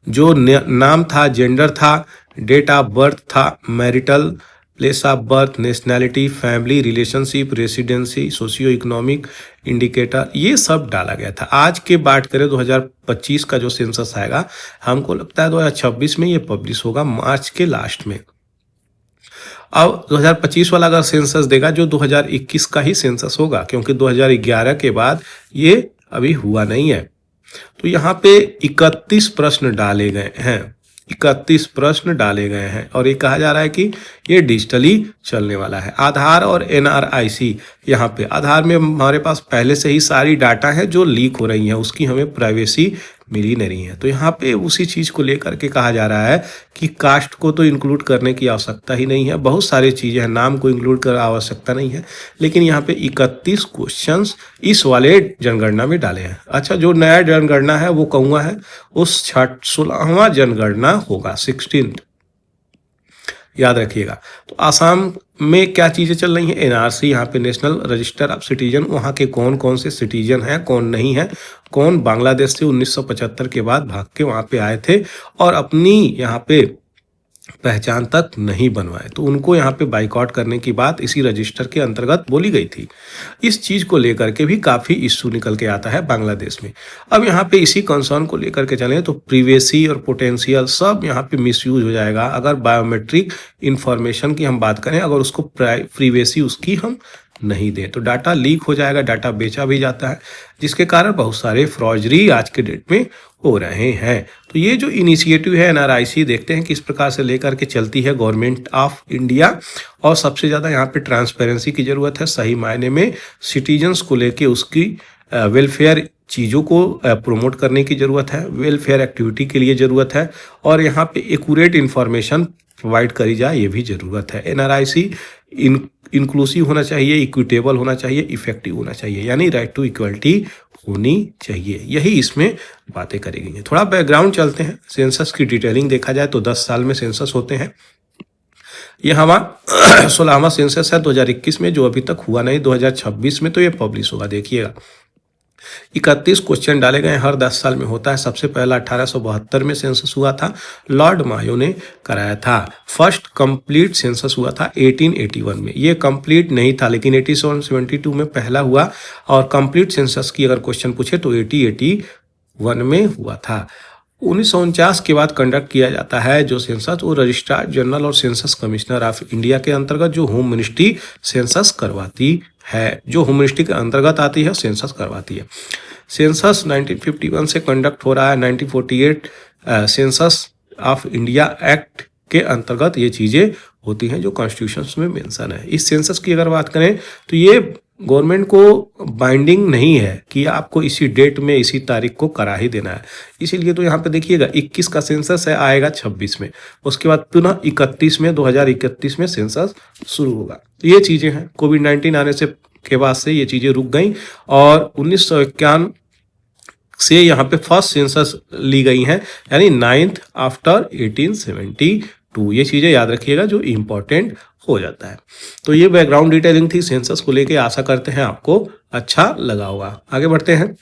जो नाम था, जेंडर था, डेट ऑफ बर्थ था, marital place of birth, nationality, family, relationship, residency, socio economic indicator, ये सब डाला गया था। आज के बात करें 2025 का जो सेंसस आएगा, हमको लगता है 2026 में ये पब्लिश होगा, मार्च के लास्ट में। अब 2025 वाला अगर सेंसस देगा जो 2021 का ही सेंसस होगा, क्योंकि 2011 के बाद ये अभी हुआ नहीं है। तो यहाँ पे 31 प्रश्न डाले गए हैं, 31 प्रश्न डाले गए हैं और ये कहा जा रहा है कि ये डिजिटली चलने वाला है। आधार और NRIC, यहाँ पे आधार में हमारे पास पहले से ही सारी डाटा है जो लीक हो रही है, उसकी हमें प्राइवेसी मिली नहीं है। तो यहाँ पे उसी चीज़ को लेकर के कहा जा रहा है कि कास्ट को तो इंक्लूड करने की आवश्यकता ही नहीं है, बहुत सारी चीज़ें हैं, नाम को इंक्लूड कर आवश्यकता नहीं है, लेकिन यहाँ पे 31 क्वेश्चंस इस वाले जनगणना में डाले हैं। अच्छा, जो नया जनगणना है वो कहूँगा है उस 16वां जनगणना होगा, 16th। याद रखिएगा। तो आसाम में क्या चीज़ें चल रही हैं, एनआरसी, यहाँ पे नेशनल रजिस्टर ऑफ सिटीजन, वहाँ के कौन कौन से सिटीजन हैं, कौन नहीं है, कौन बांग्लादेश से 1975 के बाद भाग के वहाँ पे आए थे और अपनी यहाँ पे पहचान तक नहीं बनवाए, तो उनको यहाँ पे बाइकआउट करने की बात इसी रजिस्टर के अंतर्गत बोली गई थी। इस चीज़ को लेकर के भी काफ़ी इश्यू निकल के आता है बांग्लादेश में। अब यहाँ पे इसी कंसर्न को लेकर के चलें तो प्रीवेसी और पोटेंशियल सब यहाँ पे मिसयूज हो जाएगा। अगर बायोमेट्रिक इंफॉर्मेशन की हम बात करें, अगर उसको प्रीवेसी उसकी हम नहीं दें तो डाटा लीक हो जाएगा, डाटा बेचा भी जाता है, जिसके कारण बहुत सारे फ्रॉडरी आज के डेट में हो रहे हैं। तो ये जो इनिशिएटिव है एनआरआईसी, देखते हैं किस प्रकार से लेकर के चलती है गवर्नमेंट ऑफ इंडिया। और सबसे ज़्यादा यहाँ पे ट्रांसपेरेंसी की ज़रूरत है, सही मायने में सिटीजन्स को लेके उसकी वेलफेयर चीज़ों को प्रमोट करने की ज़रूरत है, वेलफेयर एक्टिविटी के लिए ज़रूरत है, और यहाँ पे एक्यूरेट इन्फॉर्मेशन प्रोवाइड करी जाए, ये भी ज़रूरत है। एनआरआईसी इंक्लूसिव होना चाहिए, इक्विटेबल होना चाहिए, इफेक्टिव होना चाहिए, यानी राइट टू इक्वलिटी होनी चाहिए। यही इसमें बातें करी गई हैं। थोड़ा बैकग्राउंड चलते हैं। सेंसस की डिटेलिंग देखा जाए तो 10 साल में सेंसस होते हैं। यह हमारा 16वां सेंसस है 2021 में, जो अभी तक हुआ नहीं। 2026 में तो ये पब्लिश होगा, देखिएगा। 31 क्वेश्चन डाले गए, हर 10 साल में होता है। सबसे पहला 1872 में सेंसस हुआ था, लॉर्ड मायो ने कराया था। फर्स्ट कंप्लीट सेंसस हुआ था 1881 में। ये कंप्लीट नहीं था, लेकिन 1872 में पहला हुआ। और कंप्लीट सेंसस की अगर क्वेश्चन पूछे तो 1881 में हुआ था। 1949 के बाद कंडक्ट किया जाता है जो सेंसस, वो रजिस्ट्रार जनरल और सेंसस कमिश्नर ऑफ इंडिया के अंतर्गत, जो होम मिनिस्ट्री सेंसस करवाती है, जो होम मिनिस्ट्री के अंतर्गत आती है, सेंसस करवाती है। सेंसस 1951 से कंडक्ट हो रहा है। 1948 सेंसस ऑफ इंडिया एक्ट के अंतर्गत ये चीज़ें होती हैं जो कॉन्स्टिट्यूशन में मेंशन है। इस सेंसस की अगर बात करें तो ये गवर्नमेंट को बाइंडिंग नहीं है कि आपको इसी डेट में इसी तारीख को करा ही देना है। इसीलिए तो यहाँ पे देखिएगा 21 का सेंसस है, आएगा 26 में, उसके बाद पुनः 31 में 2031 में सेंसस शुरू होगा। ये चीज़ें हैं। कोविड-19 आने से के बाद से ये चीज़ें रुक गई और 1951 से यहाँ पे फर्स्ट सेंसस ली गई हैं, यानी 9th आफ्टर 1872। ये चीज़ें याद रखिएगा जो इम्पोर्टेंट हो जाता है। तो ये बैकग्राउंड डिटेलिंग थी सेंसस को लेके। आशा करते हैं आपको अच्छा लगा होगा। आगे बढ़ते हैं।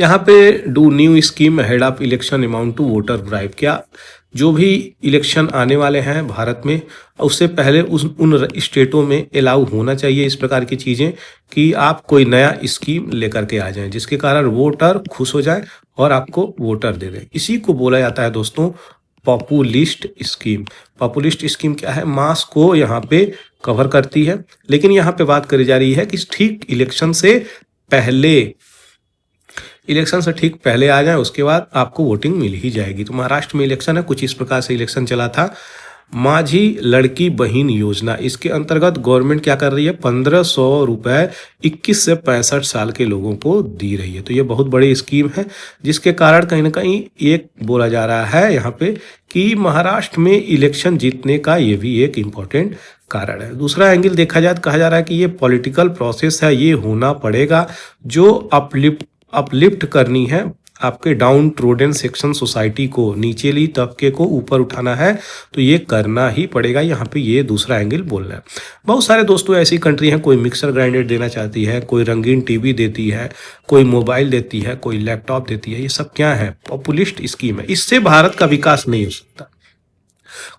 यहाँ पे do new scheme head of election amount to voter bribe. क्या जो भी इलेक्शन आने वाले हैं भारत में, उससे पहले उन स्टेटों में अलाउ होना चाहिए इस प्रकार की चीज़ें कि आप कोई नया स्कीम लेकर के आ जाएं, जिसके कारण वोटर खुश हो जाए और आपको वोटर दे दें। इसी को बोला जाता है दोस्तों पॉपुलिस्ट स्कीम। पॉपुलिस्ट स्कीम क्या है? मास को यहाँ पे कवर करती है, लेकिन यहाँ पे बात करी जा रही है कि ठीक इलेक्शन से ठीक पहले आ जाए, उसके बाद आपको वोटिंग मिल ही जाएगी। तो महाराष्ट्र में इलेक्शन है, कुछ इस प्रकार से इलेक्शन चला था। माझी लड़की बहन योजना, इसके अंतर्गत गवर्नमेंट क्या कर रही है? 1500 रुपये 21 से 65 साल के लोगों को दी रही है। तो ये बहुत बड़ी स्कीम है, जिसके कारण कहीं ना कहीं एक बोला जा रहा है यहाँ पे कि महाराष्ट्र में इलेक्शन जीतने का ये भी एक इम्पोर्टेंट कारण है। दूसरा एंगल देखा जाए तो कहा जा रहा है कि ये पॉलिटिकल प्रोसेस है, ये होना पड़ेगा, जो अपलिफ्ट करनी है आपके डाउन ट्रोडन सेक्शन सोसाइटी को, निचली तबके को ऊपर उठाना है, तो ये करना ही पड़ेगा। यहाँ पे ये दूसरा एंगल बोलना है। बहुत सारे दोस्तों ऐसी कंट्री हैं, कोई मिक्सर ग्राइंडर देना चाहती है, कोई रंगीन टीवी देती है, कोई मोबाइल देती है, कोई लैपटॉप देती है। ये सब क्या है? पॉपुलिस्ट स्कीम है। इससे भारत का विकास नहीं हो सकता।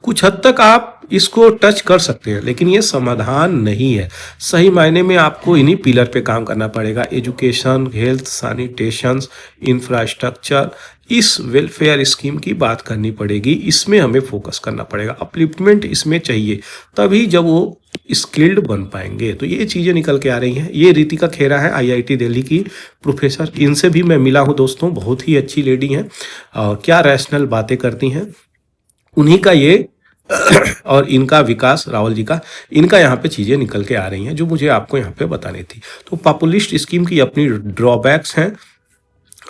कुछ हद तक आप इसको टच कर सकते हैं, लेकिन ये समाधान नहीं है। सही मायने में आपको इन्हीं पिलर पे काम करना पड़ेगा। एजुकेशन, हेल्थ, सैनिटेशन, इंफ्रास्ट्रक्चर, इस वेलफेयर स्कीम की बात करनी पड़ेगी। इसमें हमें फोकस करना पड़ेगा। अपलिफ्टमेंट इसमें चाहिए, तभी जब वो स्किल्ड बन पाएंगे। तो ये चीज़ें निकल के आ रही हैं। ये रितिका खेरा है, IIT दिल्ली की प्रोफेसर। इनसे भी मैं मिला हूँ दोस्तों, बहुत ही अच्छी लेडी हैं और क्या रैशनल बातें करती हैं। उन्हीं का ये और इनका विकास रावल जी का, इनका यहाँ पे चीज़ें निकल के आ रही हैं जो मुझे आपको यहाँ पे बतानी थी। तो पॉपुलिस्ट स्कीम की अपनी ड्रॉबैक्स हैं,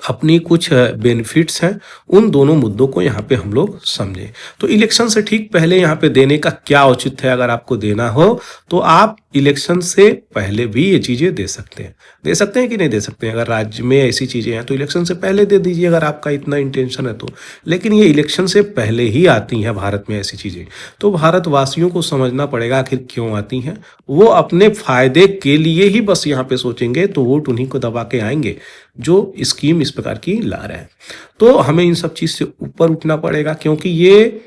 अपनी कुछ बेनिफिट्स हैं, उन दोनों मुद्दों को यहाँ पे हम लोग समझें। तो इलेक्शन से ठीक पहले यहाँ पे देने का क्या औचित्य है? अगर आपको देना हो तो आप इलेक्शन से पहले भी ये चीज़ें दे सकते हैं कि नहीं दे सकते हैं। अगर राज्य में ऐसी चीज़ें हैं तो इलेक्शन से पहले दे दीजिए, अगर आपका इतना इंटेंशन है तो। लेकिन ये इलेक्शन से पहले ही आती हैं भारत में ऐसी चीज़ें, तो भारतवासियों को समझना पड़ेगा आखिर क्यों आती हैं। वो अपने फायदे के लिए ही बस यहाँ पे सोचेंगे तो वोट उन्हीं को दबा के आएंगे जो स्कीम इस प्रकार की ला रहे हैं। तो हमें इन सब चीज़ से ऊपर उठना पड़ेगा, क्योंकि ये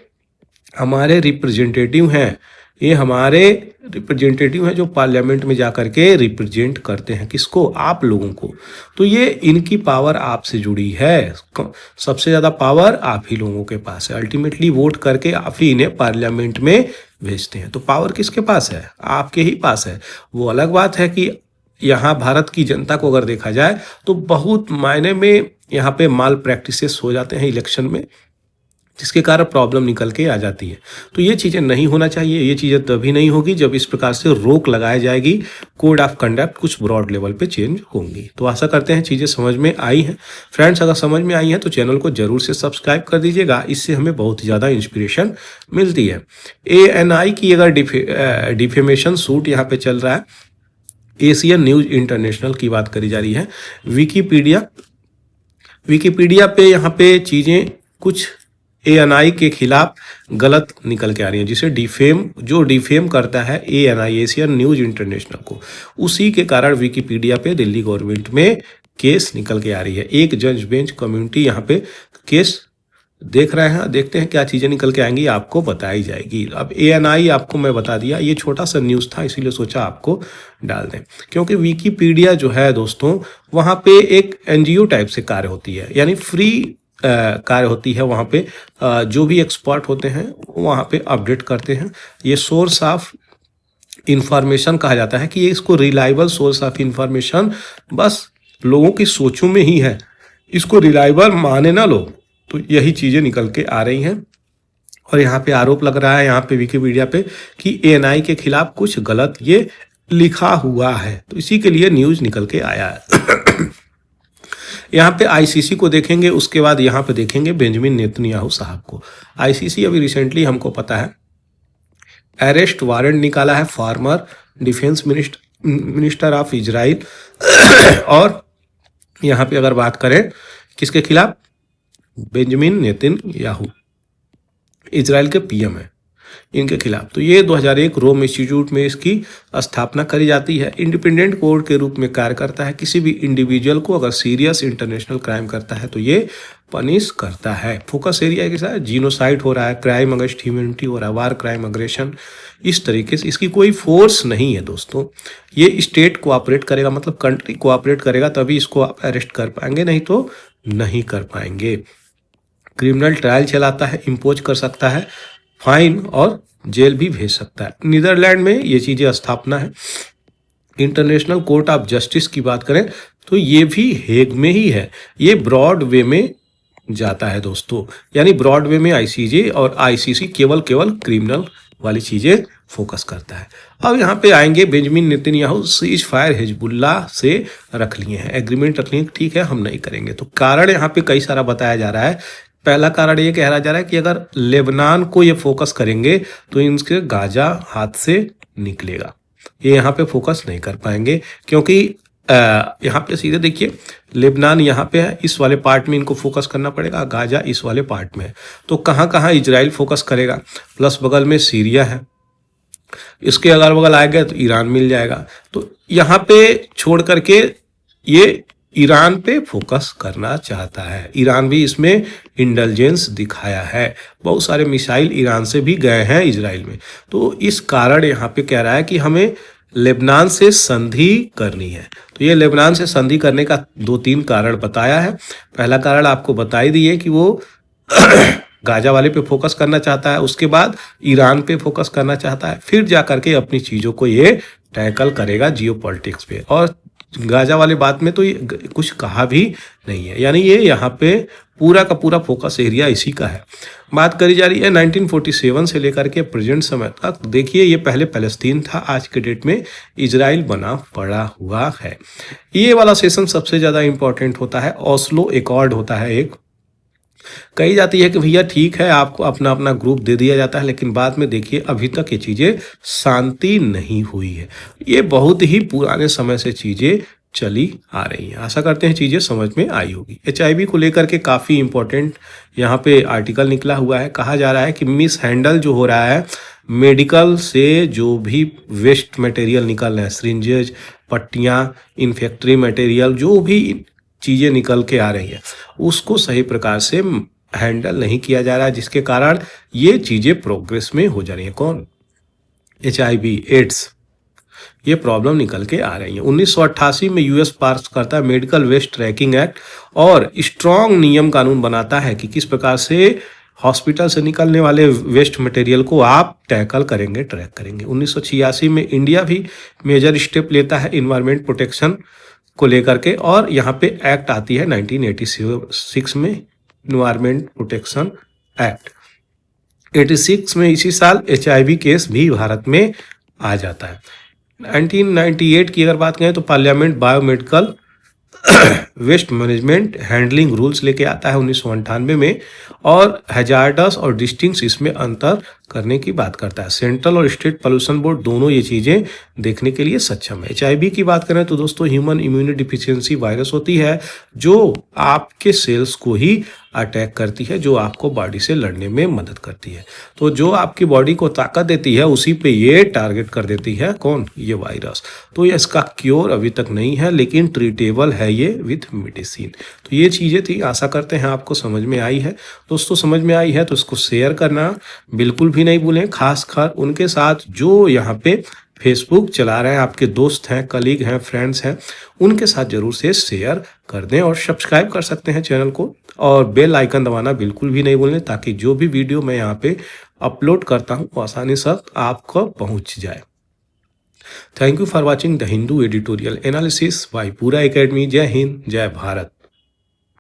हमारे रिप्रेजेंटेटिव हैं, ये हमारे रिप्रेजेंटेटिव हैं जो पार्लियामेंट में जा करके रिप्रेजेंट करते हैं किसको, आप लोगों को। तो ये इनकी पावर आपसे जुड़ी है, सबसे ज़्यादा पावर आप ही लोगों के पास है। अल्टीमेटली वोट करके आप ही इन्हें पार्लियामेंट में भेजते हैं, तो पावर किसके पास है, आपके ही पास है। वो अलग बात है कि यहाँ भारत की जनता को अगर देखा जाए तो बहुत मायने में यहाँ पे माल प्रैक्टिसेस हो जाते हैं इलेक्शन में, जिसके कारण प्रॉब्लम निकल के आ जाती है। तो ये चीज़ें नहीं होना चाहिए। ये चीज़ें तभी नहीं होगी जब इस प्रकार से रोक लगाई जाएगी, कोड ऑफ कंडक्ट कुछ ब्रॉड लेवल पे चेंज होंगी। तो आशा करते हैं चीज़ें समझ में आई हैं। फ्रेंड्स, अगर समझ में आई हैं तो चैनल को जरूर से सब्सक्राइब कर दीजिएगा, इससे हमें बहुत ही ज़्यादा इंस्पिरेशन मिलती है। ANI की अगर डिफेमेशन सूट यहाँ पे चल रहा है, एशियन न्यूज इंटरनेशनल की बात करी जा रही है। विकीपीडिया पे यहाँ पे चीज़ें कुछ ANI के खिलाफ गलत निकल के आ रही हैं, जिसे डिफेम करता है ANI, एशियन न्यूज इंटरनेशनल को, उसी के कारण विकीपीडिया पे दिल्ली गवर्नमेंट में केस निकल के आ रही है। एक जज बेंच कम्युनिटी यहाँ पे केस देख रहे हैं, देखते हैं क्या चीज़ें निकल के आएंगी, आपको बताई जाएगी। अब ANI आपको मैं बता दिया, ये छोटा सा न्यूज़ था इसीलिए सोचा आपको डाल दें, क्योंकि विकीपीडिया जो है दोस्तों वहाँ पे एक NGO टाइप से कार्य होती है, यानी फ्री कार्य होती है। वहाँ पे जो भी एक्सपर्ट होते हैं वहाँ पे अपडेट करते हैं। ये सोर्स ऑफ इंफॉर्मेशन कहा जाता है कि ये इसको रिलायबल सोर्स ऑफ इंफॉर्मेशन बस लोगों की सोचों में ही है, इसको रिलायबल माने ना लोग। तो यही चीज़ें निकल के आ रही हैं और यहाँ पे आरोप लग रहा है यहाँ पे विकीपीडिया पे कि ANI के खिलाफ कुछ गलत ये लिखा हुआ है, तो इसी के लिए न्यूज़ निकल के आया है। यहाँ पे ICC को देखेंगे, उसके बाद यहाँ पे देखेंगे बेंजामिन नेतन्याहू साहब को। ICC अभी रिसेंटली हमको पता है अरेस्ट वारंट निकाला है farmer defence minister of Israel और यहाँ पे अगर बात करें किसके खिलाफ, बेंजामिन नेतन्याहू इजराइल के PM है, इनके खिलाफ। तो ये 2001 रोम इंस्टीट्यूट में इसकी स्थापना करी जाती है। इंडिपेंडेंट कोर्ट के रूप में कार्य करता है। किसी भी इंडिविजुअल को अगर सीरियस इंटरनेशनल क्राइम करता है तो ये पनिश करता है। फोकस एरिया के साथ जीनोसाइड हो रहा है, क्राइम अगेंस्ट ह्यूमैनिटी हो रहा है, वार क्राइम, अग्रेशन, इस तरीके से। इसकी कोई फोर्स नहीं है दोस्तों, ये स्टेट कोऑपरेट करेगा, मतलब कंट्री कोऑपरेट करेगा तभी इसको आप अरेस्ट कर पाएंगे, नहीं तो नहीं कर पाएंगे। क्रिमिनल ट्रायल चलाता है, इम्पोज कर सकता है, फाइन और जेल भी भेज सकता है। नीदरलैंड में ये चीज़ें स्थापना है। इंटरनेशनल कोर्ट ऑफ जस्टिस की बात करें तो ये भी हेग में ही है। ये ब्रॉड वे में जाता है दोस्तों, यानी ब्रॉड वे में ICJ और ICC केवल क्रिमिनल वाली चीज़ें फोकस करता है। अब यहाँ पे आएंगे Benjamin Netanyahu cease fire Hezbollah से रख लिए हैं, एग्रीमेंट रख लिए, ठीक है हम नहीं करेंगे। तो कारण यहाँ पे कई सारा बताया जा रहा है। पहला कारण ये कहा जा रहा है कि अगर लेबनान को ये फोकस करेंगे तो इनके गाजा हाथ से निकलेगा, ये यहाँ पे फोकस नहीं कर पाएंगे, क्योंकि यहाँ पे सीधे देखिए लेबनान यहाँ पे है, इस वाले पार्ट में इनको फोकस करना पड़ेगा, गाजा इस वाले पार्ट में है। तो कहाँ कहाँ इजराइल फोकस करेगा, प्लस बगल में सीरिया है, इसके अगल बगल आएगा तो ईरान मिल जाएगा। तो यहाँ पे छोड़ करके ये ईरान पे फोकस करना चाहता है। ईरान भी इसमें इंटेलिजेंस दिखाया है, बहुत सारे मिसाइल ईरान से भी गए हैं इजराइल में। तो इस कारण यहाँ पे कह रहा है कि हमें लेबनान से संधि करनी है। तो ये लेबनान से संधि करने का 2-3 कारण बताया है। पहला कारण आपको बता ही दिए कि वो गाजा वाले पे फोकस करना चाहता है, उसके बाद ईरान पे फोकस करना चाहता है, फिर जा करके अपनी चीज़ों को ये टैकल करेगा जियोपॉलिटिक्स पे। और गाजा वाले बात में तो ये कुछ कहा भी नहीं है, यानी ये यहाँ पे पूरा का पूरा फोकस एरिया इसी का है। बात करी जा रही है 1947 से लेकर के प्रेजेंट समय तक। देखिए ये पहले पैलेस्तीन था, आज के डेट में इजराइल बना पड़ा हुआ है। ये वाला सेशन सबसे ज़्यादा इंपॉर्टेंट होता है। ओस्लो एकॉर्ड होता है एक, कही जाती है कि भैया ठीक है, आपको अपना अपना ग्रुप दे दिया जाता है, लेकिन बाद में देखिए अभी तक ये चीज़ें शांति नहीं हुई है। ये बहुत ही पुराने समय से चीज़ें चली आ रही हैं। आशा करते हैं चीज़ें समझ में आई होगी। एचआईवी को लेकर के काफ़ी इम्पोर्टेंट यहाँ पे आर्टिकल निकला हुआ है। कहा जा रहा है कि मिस हैंडल जो हो रहा है मेडिकल से, जो भी वेस्ट मटेरियल निकल रहे हैं, सिरिंजेज, पट्टियाँ, इन्फेक्टरी मटेरियल, जो भी चीज़ें निकल के आ रही है, उसको सही प्रकार से हैंडल नहीं किया जा रहा है, जिसके कारण ये चीज़ें प्रोग्रेस में हो जा रही हैं। कौन? एचआईवी, एड्स, ये प्रॉब्लम निकल के आ रही है। 1988 में यूएस पास करता है मेडिकल वेस्ट ट्रैकिंग एक्ट और स्ट्रॉन्ग नियम कानून बनाता है कि किस प्रकार से हॉस्पिटल से निकलने वाले वेस्ट मटेरियल को आप टैकल करेंगे, ट्रैक करेंगे। 1986 में इंडिया भी मेजर स्टेप लेता है इन्वायरमेंट प्रोटेक्शन को लेकर के, और यहाँ पे एक्ट आती है 1986 में, इन्वायरमेंट प्रोटेक्शन एक्ट। 86 में इसी साल एचआईवी केस भी भारत में आ जाता है। 1998 की अगर बात करें तो parliament biomedical waste management handling rules लेके आता है 1998 में, और हैजार्डस और डिस्टिंक्ट्स इसमें अंतर करने की बात करता है। सेंट्रल और स्टेट पोल्यूशन बोर्ड दोनों ये चीज़ें देखने के लिए सक्षम है। एचआईवी की बात करें तो दोस्तों ह्यूमन इम्यूनो डिफिशियंसी वायरस होती है जो आपके सेल्स को ही अटैक करती है, जो आपको बॉडी से लड़ने में मदद करती है। तो जो आपकी बॉडी को ताकत देती है उसी पे ये टारगेट कर देती है। कौन? ये वायरस। तो ये इसका क्योर अभी तक नहीं है, लेकिन ट्रीटेबल है ये विथ मेडिसिन। तो ये चीज़ें थी, आशा करते हैं आपको समझ में आई है। दोस्तों समझ में आई है तो इसको शेयर करना बिल्कुल भी नहीं भूलें, खासकर उनके साथ जो यहाँ पे फेसबुक चला रहे हैं, आपके दोस्त हैं, कलीग हैं, फ्रेंड्स हैं, उनके साथ जरूर से शेयर कर दें, और सब्सक्राइब कर सकते हैं चैनल को, और बेल आइकन दबाना बिल्कुल भी नहीं भूलें, ताकि जो भी वीडियो मैं यहाँ पे अपलोड करता हूँ वो आसानी से आपको पहुँच जाए। Thank you for watching the Hindu editorial analysis bye पूरा एकेडमी। जय हिंद, जय भारत।